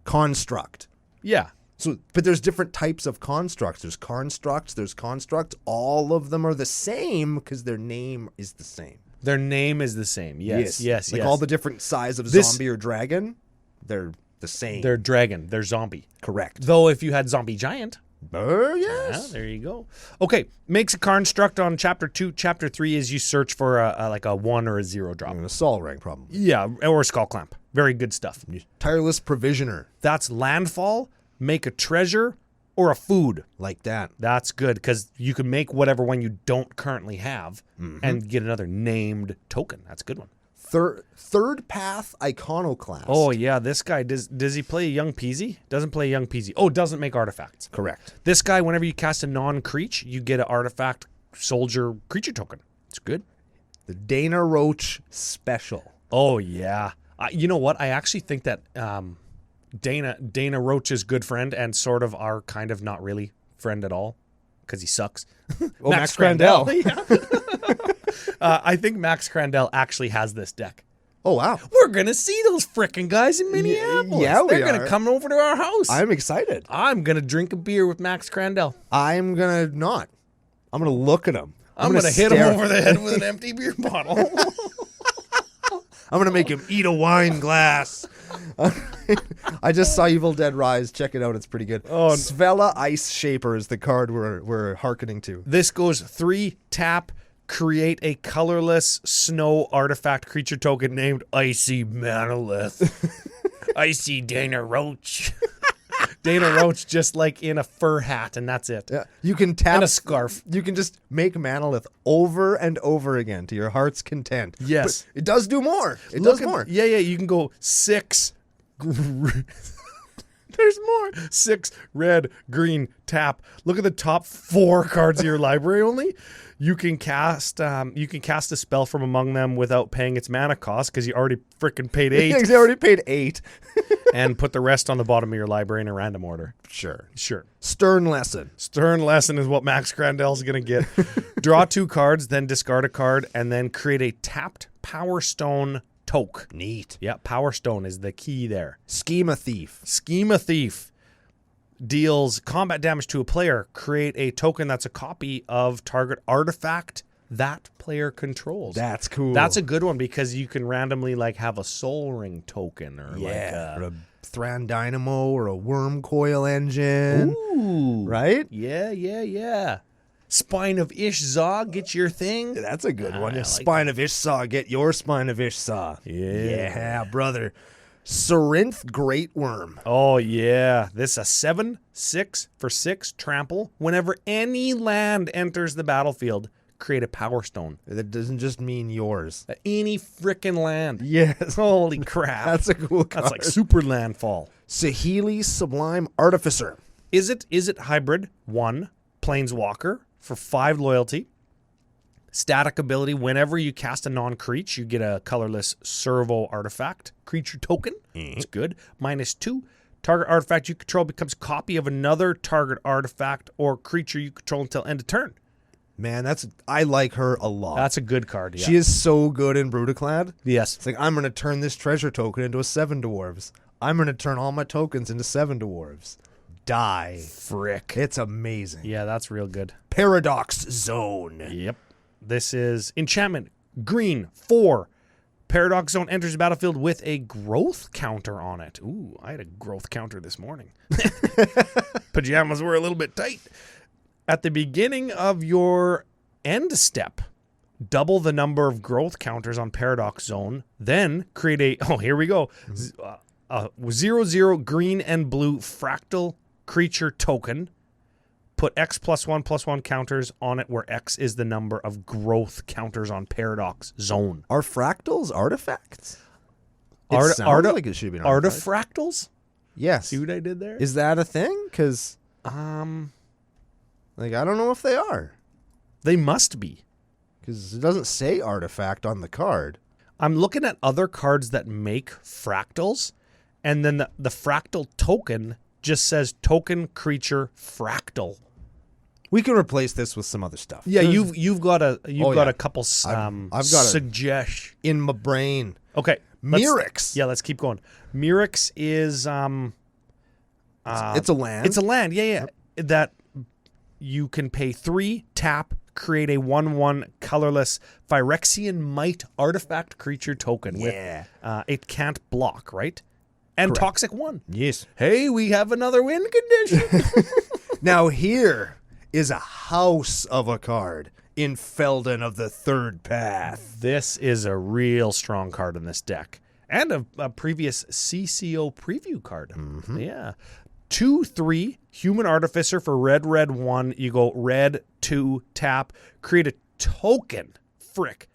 Construct.
Yeah.
So, but there's different types of constructs. There's constructs, there's constructs. All of them are the same because their name is the same.
Their name is the same. Yes.
Like all the different size of
This-
zombie or dragon, they're the same.
They're dragon. They're zombie.
correct.
Though if you had zombie giant,
Yes.
there you go. Okay, makes a construct on chapter 2. Chapter 3 is you search for like a 1 or a 0 drop.
And a Sol rank probably.
Yeah, or a skull clamp. Very good stuff.
Tireless Provisioner.
That's landfall, make a treasure, or a food.
Like that.
That's good because you can make whatever one you don't currently have and get another named token. That's a good one.
Third Path Iconoclast.
Oh, yeah, this guy, does he play a Young Peasy? Doesn't play a Young Peasy. Oh, doesn't make artifacts.
Correct.
This guy, whenever you cast a non-creature, you get an artifact soldier creature token. It's good.
The Dana Roach Special.
Oh, yeah. You know what? I actually think that Dana Roach's good friend and sort of our kind of not really friend at all because he sucks.
Oh, Max Crandell.
I think Max Crandell actually has this deck.
Oh, wow.
We're going to see those frickin' guys in Minneapolis.
Yeah,
They're going to come over to our house.
I'm excited.
I'm going to drink a beer with Max Crandell.
I'm going to not. I'm going to look at him.
I'm going to hit him over the head with an empty beer bottle.
I'm going to make him eat a wine glass. I just saw Evil Dead Rise. Check it out. It's pretty good.
Oh,
Svella Ice Shaper is the card we're hearkening to.
This goes 3 tap, create a colorless snow artifact creature token named Icy Manolith. Icy Dana Roach. Dana Roach just like in a fur hat, and that's it.
Yeah, you can tap
and a scarf.
You can just make Manolith over and over again to your heart's content.
Yes.
But it does do more. It does more.
Yeah, you can go 6. There's more. 6 red, green, tap. Look at the top 4 cards of your library only. You can cast a spell from among them without paying its mana cost because you already freaking paid 8.
You already paid 8.
And put the rest on the bottom of your library in a random order.
Sure.
Stern Lesson is what Max Crandell's going to get. Draw 2 cards, then discard a card, and then create a tapped Power Stone toke.
Neat.
Yeah, Power Stone is the key there.
Schema Thief.
Deals combat damage to a player. Create a token that's a copy of target artifact that player controls.
That's cool.
That's a good one because you can randomly like have a Soul Ring token or
or a Thran Dynamo or a Worm Coil Engine.
Ooh.
Right?
Yeah. Spine of Ishzaw, get your thing.
That's a good one.
Like
Spine of Ishsaw, get your Spine of Ishsaw. Yeah, brother. Sarinth Great Worm.
Oh, yeah. This is a 7/6 for 6 trample. Whenever any land enters the battlefield, create a Power Stone.
That doesn't just mean yours.
Any frickin' land.
Yes.
Holy crap.
That's a cool card.
That's like super landfall.
Saheeli Sublime Artificer.
Is it hybrid? 1, Planeswalker for 5 loyalty. Static ability, whenever you cast a non-creature, you get a colorless servo artifact creature token. It's good. -2. Target artifact you control becomes a copy of another target artifact or creature you control until end of turn.
Man, I like her a lot.
That's a good card, yeah.
She is so good in Brutaclad.
Yes.
It's like, I'm going to turn this treasure token into a 7 dwarves. I'm going to turn all my tokens into 7 dwarves. Die.
Frick.
It's amazing.
Yeah, that's real good.
Paradox Zone.
Yep. This is enchantment. Green, 4. Paradox Zone enters the battlefield with a growth counter on it. Ooh, I had a growth counter this morning. Pajamas were a little bit tight. At the beginning of your end step, double the number of growth counters on Paradox Zone. Then create here we go. 0/0 green and blue fractal creature token. Put X +1/+1 counters on it where X is the number of growth counters on Paradox Zone.
Are fractals artifacts? It sounds like it should be an artifact.
Artifractals?
Yes.
See what I did there?
Is that a thing? Because I don't know if they are.
They must be.
Because it doesn't say artifact on the card.
I'm looking at other cards that make fractals, and then the fractal token just says token creature fractal.
We can replace this with some other stuff.
Yeah, you've got a couple
I've got
suggestions
in my brain.
Okay,
Mirix.
Let's keep going. Mirix is
it's a land.
It's a land. Yeah. That you can pay 3, tap, create a 1/1 colorless Phyrexian Might artifact creature token.
Yeah.
With, it can't block, right? And
Correct.
Toxic 1.
Yes.
Hey, we have another win condition.
Now here is a house of a card in Felden of the Third Path.
This is a real strong card in this deck. And a previous CCO preview card. Mm-hmm. Yeah. 2/3 Human Artificer for red 1. You go red 2 tap, create a token.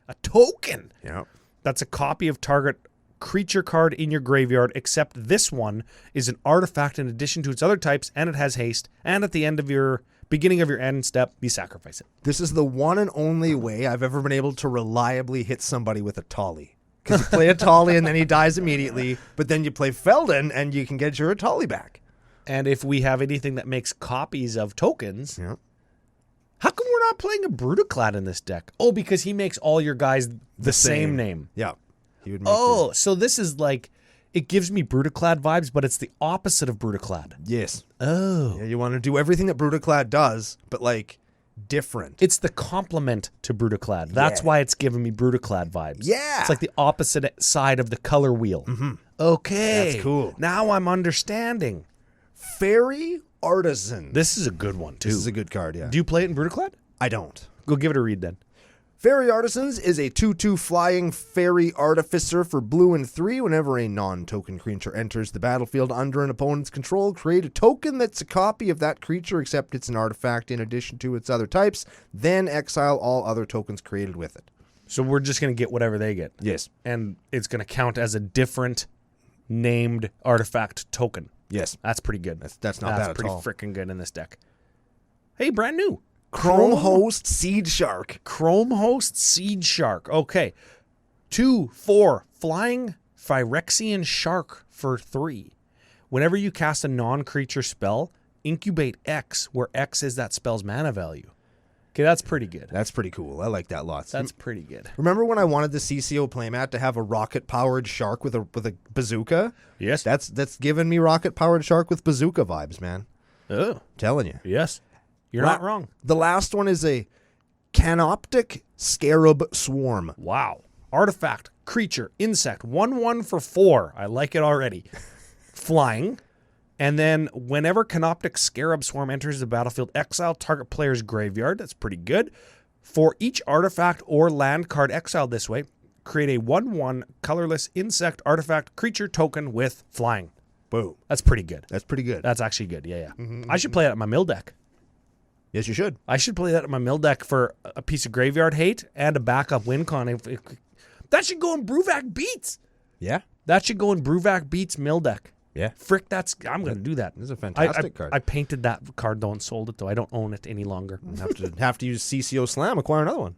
A token.
Yep.
That's a copy of target creature card in your graveyard, except this one is an artifact in addition to its other types, and it has haste. And at the end of your Beginning of your end step, you sacrifice it.
This is the one and only way I've ever been able to reliably hit somebody with a Tolly. Because you play a Tolly and then he dies immediately, but then you play Feldon and you can get your Tolly back.
And if we have anything that makes copies of tokens,
Yeah.
how come we're not playing a Brutaclad in this deck? Oh, because he makes all your guys the same name.
Yeah. He would make
Oh, so this is like, it gives me Brutaclad vibes, but it's the opposite of Brutaclad.
Yes.
Oh.
Yeah, you want to do everything that Brutaclad does, but like different.
It's the complement to Brutaclad. That's
Yeah.
why it's giving me Brutaclad vibes.
Yeah.
It's like the opposite side of the color wheel. Mm-hmm. Okay.
That's cool.
Now I'm understanding.
Fairy Artisan.
This is a good one, too.
This is a good card, yeah.
Do you play it in Brutaclad?
I don't.
Go give it a read then.
Fairy Artisans is a 2/2 flying fairy artificer for blue and 3. Whenever a non-token creature enters the battlefield under an opponent's control, create a token that's a copy of that creature except it's an artifact in addition to its other types, then exile all other tokens created with it.
So we're just going to get whatever they get.
Yes.
And it's going to count as a different named artifact token.
Yes.
That's pretty good.
That's not bad at all.
That's pretty freaking good in this deck. Hey, brand new.
Chrome Host Seed Shark.
Chrome Host Seed Shark. Okay. 2/4 flying Phyrexian Shark for 3. Whenever you cast a non-creature spell, incubate X, where X is that spell's mana value. Okay, that's pretty good.
That's pretty cool. I like that lots.
That's pretty good.
Remember when I wanted the CCO playmat to have a rocket-powered shark with a bazooka?
Yes.
That's giving me rocket-powered shark with bazooka vibes, man.
Oh,
Telling you.
yes. You're not wrong.
The last one is a Canoptic Scarab Swarm.
Wow. Artifact, creature, insect, 1/1 for 4. I like it already. Flying. And then whenever Canoptic Scarab Swarm enters the battlefield, exile target player's graveyard. That's pretty good. For each artifact or land card exiled this way, create a 1/1 colorless insect artifact creature token with flying.
Boom.
That's pretty good.
That's pretty good.
That's actually good. Yeah, yeah. I should play it at my mill deck.
Yes, you should.
I should play that at my mill deck for a piece of graveyard hate and a backup win con. That should go in Bruvac Beats.
Yeah.
That should go in Bruvac Beats mill deck.
Yeah.
Frick, I'm going to do that.
This is a fantastic card.
I painted that card though and sold it though. I don't own it any longer.
have to use CCO Slam, acquire another one.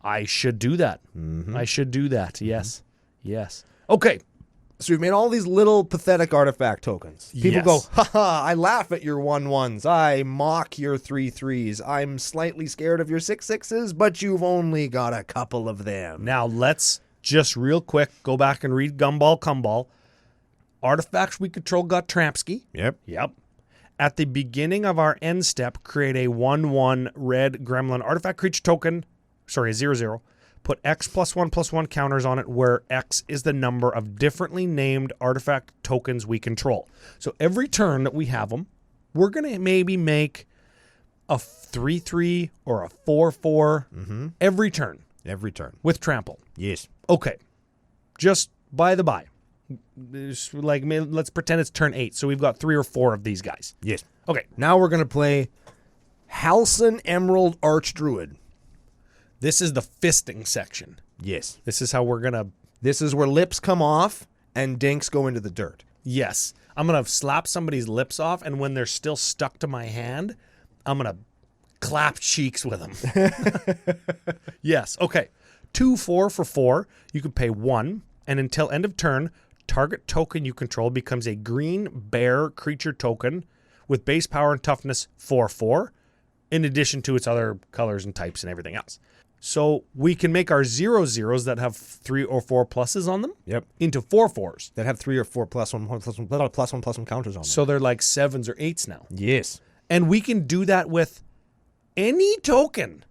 I should do that. I should do that. Yes. Yes. Okay.
So we've made all these little pathetic artifact tokens. People
Yes.
go, haha, I laugh at your 1/1s. I mock your 3/3s. I'm slightly scared of your 6/6s, but you've only got a couple of them.
Now let's just real quick go back and read Gumball Cumball. Artifacts we control got Trampsky.
Yep.
Yep. At the beginning of our end step, create a 1/1 red gremlin artifact creature token. Sorry, a 0/0. Put X +1/+1 counters on it, where X is the number of differently named artifact tokens we control. So every turn that we have them, we're going to maybe make a 3/3 or a 4/4 every turn
Every turn.
with trample.
Yes.
Okay. Just by the by. Like, let's pretend it's turn 8. So we've got 3 or 4 of these guys.
Yes.
Okay.
Now we're going to play Halcyon Emerald Archdruid.
This is the fisting section.
Yes.
This is how we're going to...
This is where lips come off and dinks go into the dirt.
Yes. I'm going to slap somebody's lips off, and when they're still stuck to my hand, I'm going to clap cheeks with them. Yes. Okay. 2/4 for 4. You can pay 1, and until end of turn, target token you control becomes a green bear creature token with base power and toughness 4/4, in addition to its other colors and types and everything else. So we can make our 0/0s that have 3 or 4 pluses on them into 4/4s.
That have 3 or 4 +1/+1 counters on them.
So they're like 7s or 8s now.
Yes.
And we can do that with any token.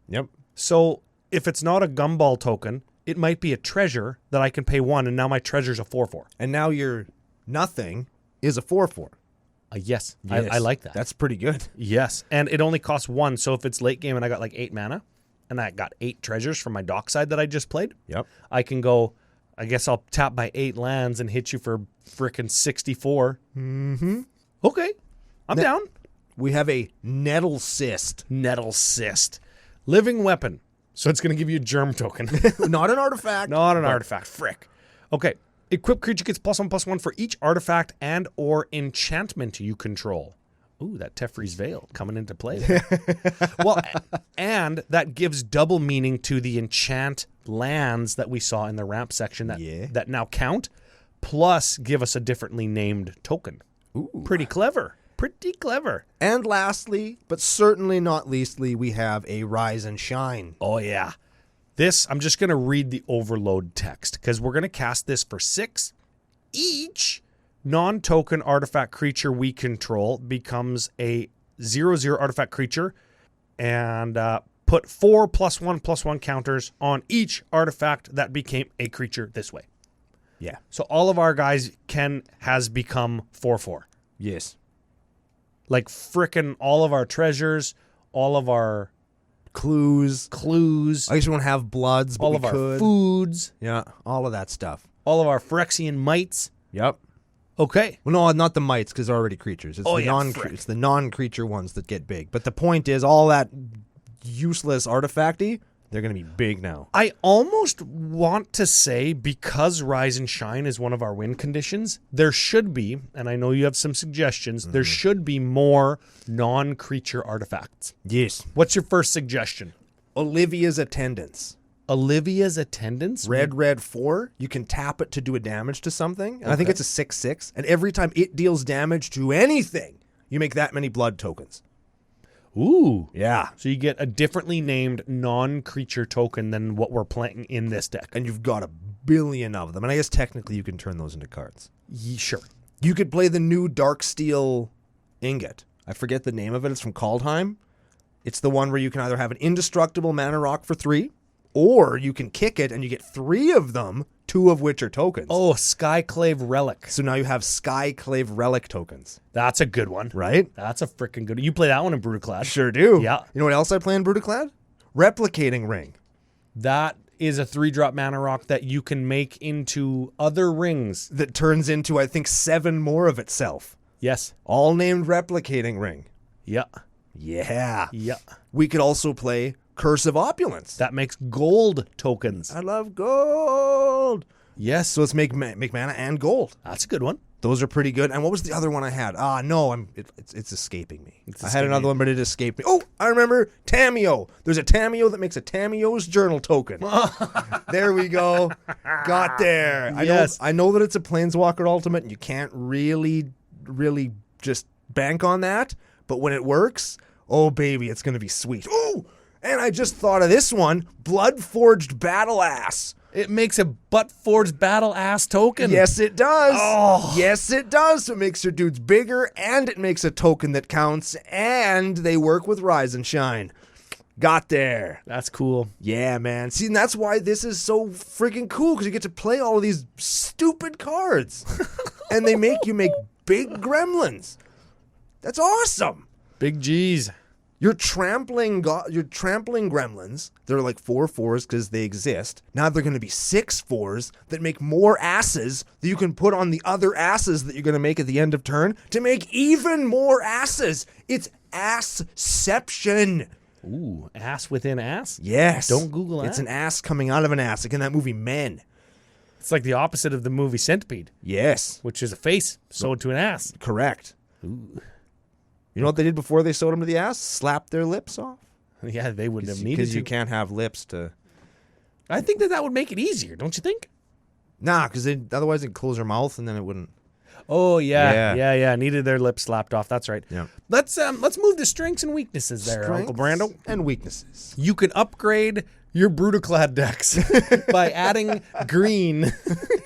Yep.
So if it's not a gumball token, it might be a treasure that I can pay 1, and now my treasure's a 4/4.
And now your nothing is a 4/4.
Yes.
Yes.
I like that.
That's pretty good.
Yes. And it only costs 1. So if it's late game and I got like 8 mana, and I got 8 treasures from my dockside that I just played,
Yep.
I can go, I guess I'll tap my 8 lands and hit you for frickin' 64.
Mm-hmm.
Okay. I'm down.
We have a Nettle Cyst.
Nettle Cyst. Living weapon. So it's going to give you a germ token.
Not an artifact.
Not an artifact. Frick. Okay. Equipped creature gets +1/+1 for each artifact and or enchantment you control. Ooh, that Teferi's Veil coming into play there. Well, and that gives double meaning to the enchant lands that we saw in the ramp section that now count, plus give us a differently named token.
Ooh.
Pretty clever. Pretty clever.
And lastly, but certainly not leastly, we have a Rise and Shine.
Oh, yeah. This, I'm just going to read the overload text because we're going to cast this for 6. Each non-token artifact creature we control becomes a 0/0 artifact creature, and put 4+1/+1 counters on each artifact that became a creature this way.
Yeah.
So all of our guys has become 4/4.
Yes.
Like frickin' all of our treasures, all of our
Clues.
clues,
I guess we won't have bloods, but
all
we
of our
could.
foods,
Yeah, all of that stuff.
all of our Phyrexian mites.
Yep.
Okay.
Well, no, not the mites, because they're already creatures. It's it's the non-creature ones that get big. But the point is, all that useless artifacty, they're going to be big now.
I almost want to say, because Rise and Shine is one of our win conditions, there should be, and I know you have some suggestions, there should be more non-creature artifacts.
Yes.
What's your first suggestion?
Olivia's Attendance.
Olivia's Attendance?
Red 4. You can tap it to do a damage to something. And I think it's a 6/6. And every time it deals damage to anything, you make that many blood tokens.
Ooh.
Yeah.
So you get a differently named non-creature token than what we're playing in this deck.
And you've got a billion of them. And I guess technically you can turn those into cards.
Sure.
You could play the new Darksteel Ingot. I forget the name of it. It's from Kaldheim. It's the one where you can either have an indestructible mana rock for 3, or you can kick it and you get 3 of them, 2 of which are tokens.
Oh, Skyclave Relic.
So now you have Skyclave Relic tokens.
That's a good one.
Right?
That's a freaking good one. You play that one in Brutaclad.
Sure do.
Yeah.
You know what else I play in Brutaclad? Replicating Ring.
That is a 3-drop mana rock that you can make into other rings.
That turns into, I think, 7 more of itself.
Yes.
All named Replicating Ring.
Yeah.
Yeah.
Yeah.
We could also play Curse of Opulence.
That makes gold tokens.
I love gold.
Yes.
So let's make mana and gold.
That's a good one.
Those are pretty good. And what was the other one I had? No, it's escaping me. I had another one, but it escaped me. Oh, I remember Tameo. There's a Tameo that makes a Tameo's Journal token. There we go. Got there.
Yes.
I know that it's a Planeswalker Ultimate, and you can't really just bank on that. But when it works, oh baby, it's gonna be sweet. Oh, and I just thought of this one: Bloodforged Battle Ass.
It makes a butt-forged battle ass token.
Yes, it does.
Oh.
Yes, it does. So it makes your dudes bigger, and it makes a token that counts, and they work with Rise and Shine. Got there.
That's cool.
Yeah, man. See, and that's why this is so freaking cool, because you get to play all of these stupid cards. And they make you make big gremlins. That's awesome.
Big G's.
You're trampling gremlins. They're like 4/4s because they exist. Now they're going to be 6/4s that make more asses that you can put on the other asses that you're going to make at the end of turn to make even more asses. It's assception.
Ooh, ass within ass?
Yes.
Don't Google that.
It's an ass coming out of an ass, like in that movie Men.
It's like the opposite of the movie Centipede,
Yes.
which is a face sewed to an ass.
Correct.
Ooh.
You know what they did before they sewed them to the ass? Slapped their lips off.
Yeah, they wouldn't have needed
Because
to.
you can't have lips to...
I think that would make it easier, don't you think?
Nah, because otherwise they'd close their mouth and then it wouldn't...
Oh, yeah. Needed their lips slapped off. That's right.
Yeah.
Let's move to strengths and weaknesses there, Uncle Brando.
And weaknesses.
You can upgrade your Brutaclad decks by adding green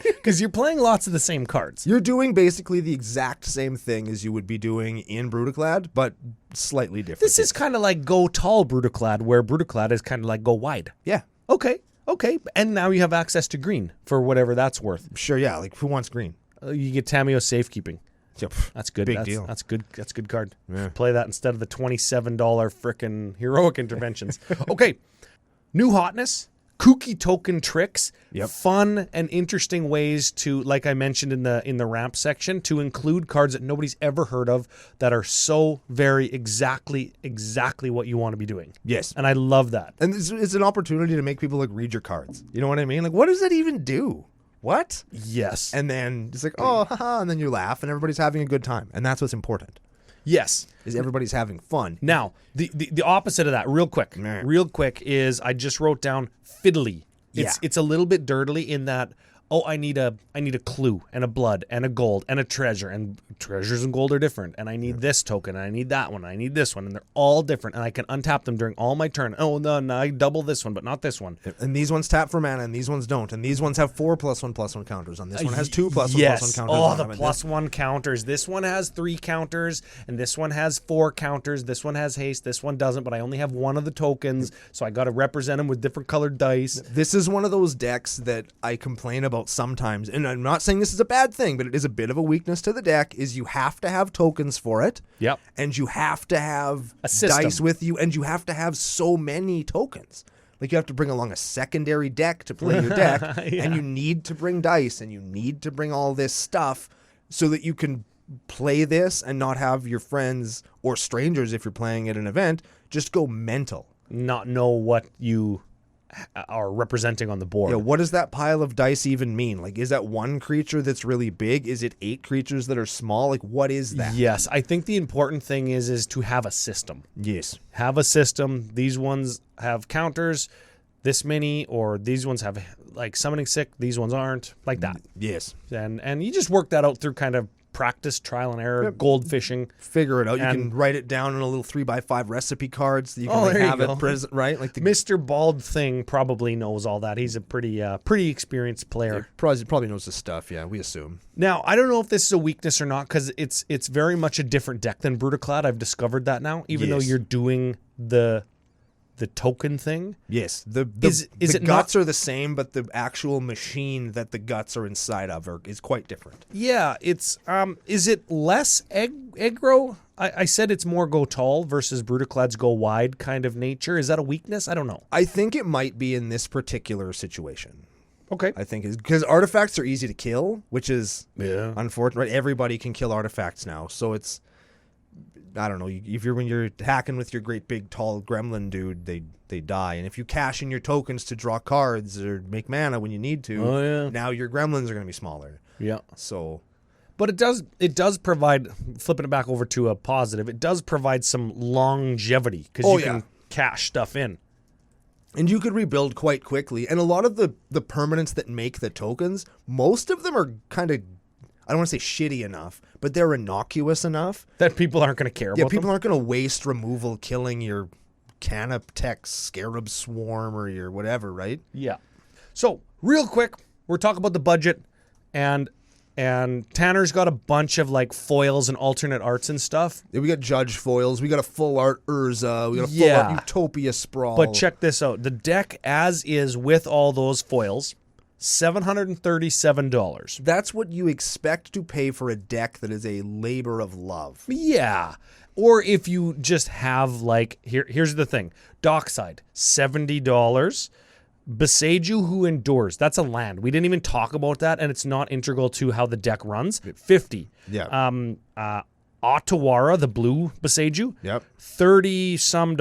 because you're playing lots of the same cards.
You're doing basically the exact same thing as you would be doing in Brutaclad, but slightly different.
This is kind of like go tall Brutaclad, where Brutaclad is kind of like go wide.
Yeah.
Okay. And now you have access to green for whatever that's worth.
Sure, yeah. Like, who wants green?
You get Tameo Safekeeping.
Yep.
That's good.
Big deal.
That's good. That's a good card.
Yeah.
Play that instead of the $27 frickin' heroic interventions. Okay. New hotness, kooky token tricks,
Yep.
fun and interesting ways to, like I mentioned in the ramp section, to include cards that nobody's ever heard of that are so very exactly what you want to be doing.
Yes.
And I love that.
And it's an opportunity to make people like read your cards. You know what I mean? Like, what does that even do? What?
Yes.
And then it's like, oh, haha, and then you laugh and everybody's having a good time. And that's what's important.
Yes.
Is everybody's having fun.
Now, the opposite of that, real quick, is I just wrote down fiddly. It's a little bit dirtily in that, I need a clue and a blood and a gold and a treasure, and treasures and gold are different, and I need this token and I need that one, and I need this one, and they're all different, and I can untap them during all my turn. Oh no, I double this one but not this one.
And these ones tap for mana and these ones don't, and these ones have 4+1/+1 counters on this one has 2+1/+1 counters on
the
them.
+1 counters. This one has 3 counters and this one has 4 counters. This one has haste, this one doesn't, but I only have one of the tokens, so I got to represent them with different colored dice.
This is one of those decks that I complain about sometimes, and I'm not saying this is a bad thing, but it is a bit of a weakness to the deck, is you have to have tokens for it.
Yep.
And you have to have
a system.
Dice with you, and you have to have so many tokens. Like, you have to bring along a secondary deck to play your deck, and you need to bring dice, and you need to bring all this stuff so that you can play this and not have your friends or strangers, if you're playing at an event, just go mental.
Not know what you are representing on the board.
Yeah, what does that pile of dice even mean? Like, is that one creature that's really big? Is it 8 creatures that are small? Like, what is that?
Yes, I think the important thing is to have a system.
Yes.
Have a system. These ones have counters, this many, or these ones have like summoning sick, these ones aren't, like that.
Yes.
And you just work that out through kind of practice, trial and error, gold fishing.
Figure it out. You can write it down in a little 3x5 recipe cards that you can have it present, right? Like the
Mr. Bald Thing probably knows all that. He's a pretty experienced player.
Probably knows his stuff. Yeah, we assume.
Now, I don't know if this is a weakness or not, because it's very much a different deck than Brutaclad. I've discovered that now, even though you're doing the token thing.
Yes. The
it
guts are the same, but the actual machine that the guts are inside of is quite different.
Yeah, it's is it less aggro? I said it's more go tall versus Brutaclad's go wide kind of nature. Is that a weakness? I don't know.
I think it might be in this particular situation.
Okay.
I think because artifacts are easy to kill, which is unfortunate. Right? Everybody can kill artifacts now, so it's, I don't know, when you're hacking with your great big tall gremlin dude, they die. And if you cash in your tokens to draw cards or make mana when you need to, now your gremlins are going to be smaller.
Yeah.
So,
but it does provide, flipping it back over to a positive, it does provide some longevity, because you can cash stuff in.
And you could rebuild quite quickly. And a lot of the permanents that make the tokens, most of them are kind of, I don't want to say shitty enough, but they're innocuous enough
that people aren't going to care about them.
Yeah, people aren't going to waste removal killing your Canoptex Scarab Swarm or your whatever, right?
Yeah. So, real quick, we're talking about the budget, and Tanner's got a bunch of like foils and alternate arts and stuff.
Yeah, we got Judge foils, we got a full art Urza, we got a full art Utopia Sprawl.
But check this out. The deck as is with all those foils, $737.
That's what you expect to pay for a deck that is a labor of love.
Yeah. Or if you just have like, here's the thing. Dockside, $70. Beseju Who Endures. That's a land. We didn't even talk about that, and it's not integral to how the deck runs. $50.
Yeah.
Otawara, the blue Beseju.
Yep.
$30-some.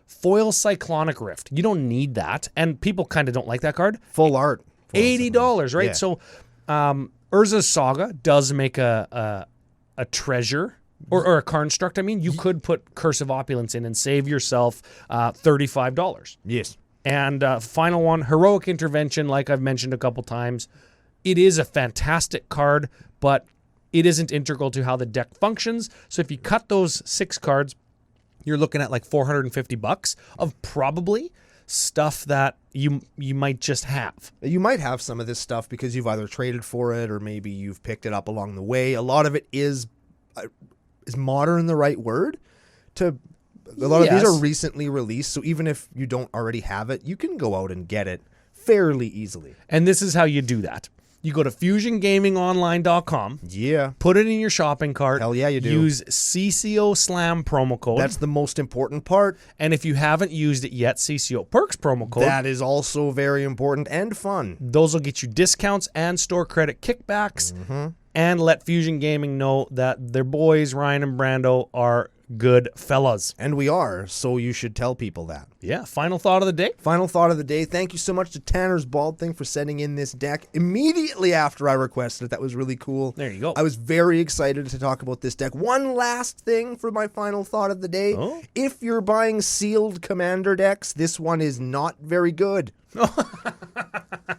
Foil Cyclonic Rift. You don't need that, and people kind of don't like that card.
Full art.
$80, right?
Yeah.
So Urza's Saga does make a treasure, or a construct. I mean, you could put Curse of Opulence in and save yourself $35.
Yes.
And final one, Heroic Intervention, like I've mentioned a couple times. It is a fantastic card, but it isn't integral to how the deck functions. So if you cut those 6 cards, you're looking at like $450 of probably stuff that you might just have.
You might have some of this stuff because you've either traded for it or maybe you've picked it up along the way. A lot of it is modern the right word? A lot of these are recently released, so even if you don't already have it, you can go out and get it fairly easily.
And this is how you do that. You go to FusionGamingOnline.com.
Yeah.
Put it in your shopping cart.
Hell yeah, you do.
Use CCO Slam promo code.
That's the most important part.
And if you haven't used it yet, CCO Perks promo code.
That is also very important and fun.
Those will get you discounts and store credit kickbacks. and let Fusion Gaming know that their boys, Ryan and Brando, are good fellas.
And we are, so you should tell people that.
Yeah, final thought of the day?
Final thought of the day. Thank you so much to Tanner's Bald Thing for sending in this deck immediately after I requested it. That was really cool.
There you go.
I was very excited to talk about this deck. One last thing for my final thought of the day.
Oh.
If you're buying sealed commander decks, this one is not very good.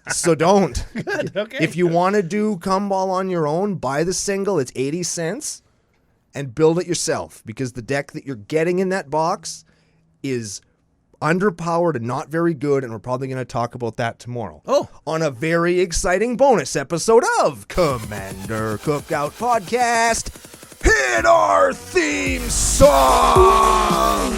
So don't.
Good, okay.
If you want to do Gumball on your own, buy the single. It's 80 cents. And build it yourself, because the deck that you're getting in that box is underpowered and not very good, and we're probably going to talk about that tomorrow.
Oh.
On a very exciting bonus episode of Commander Cookout Podcast. Hit our theme song!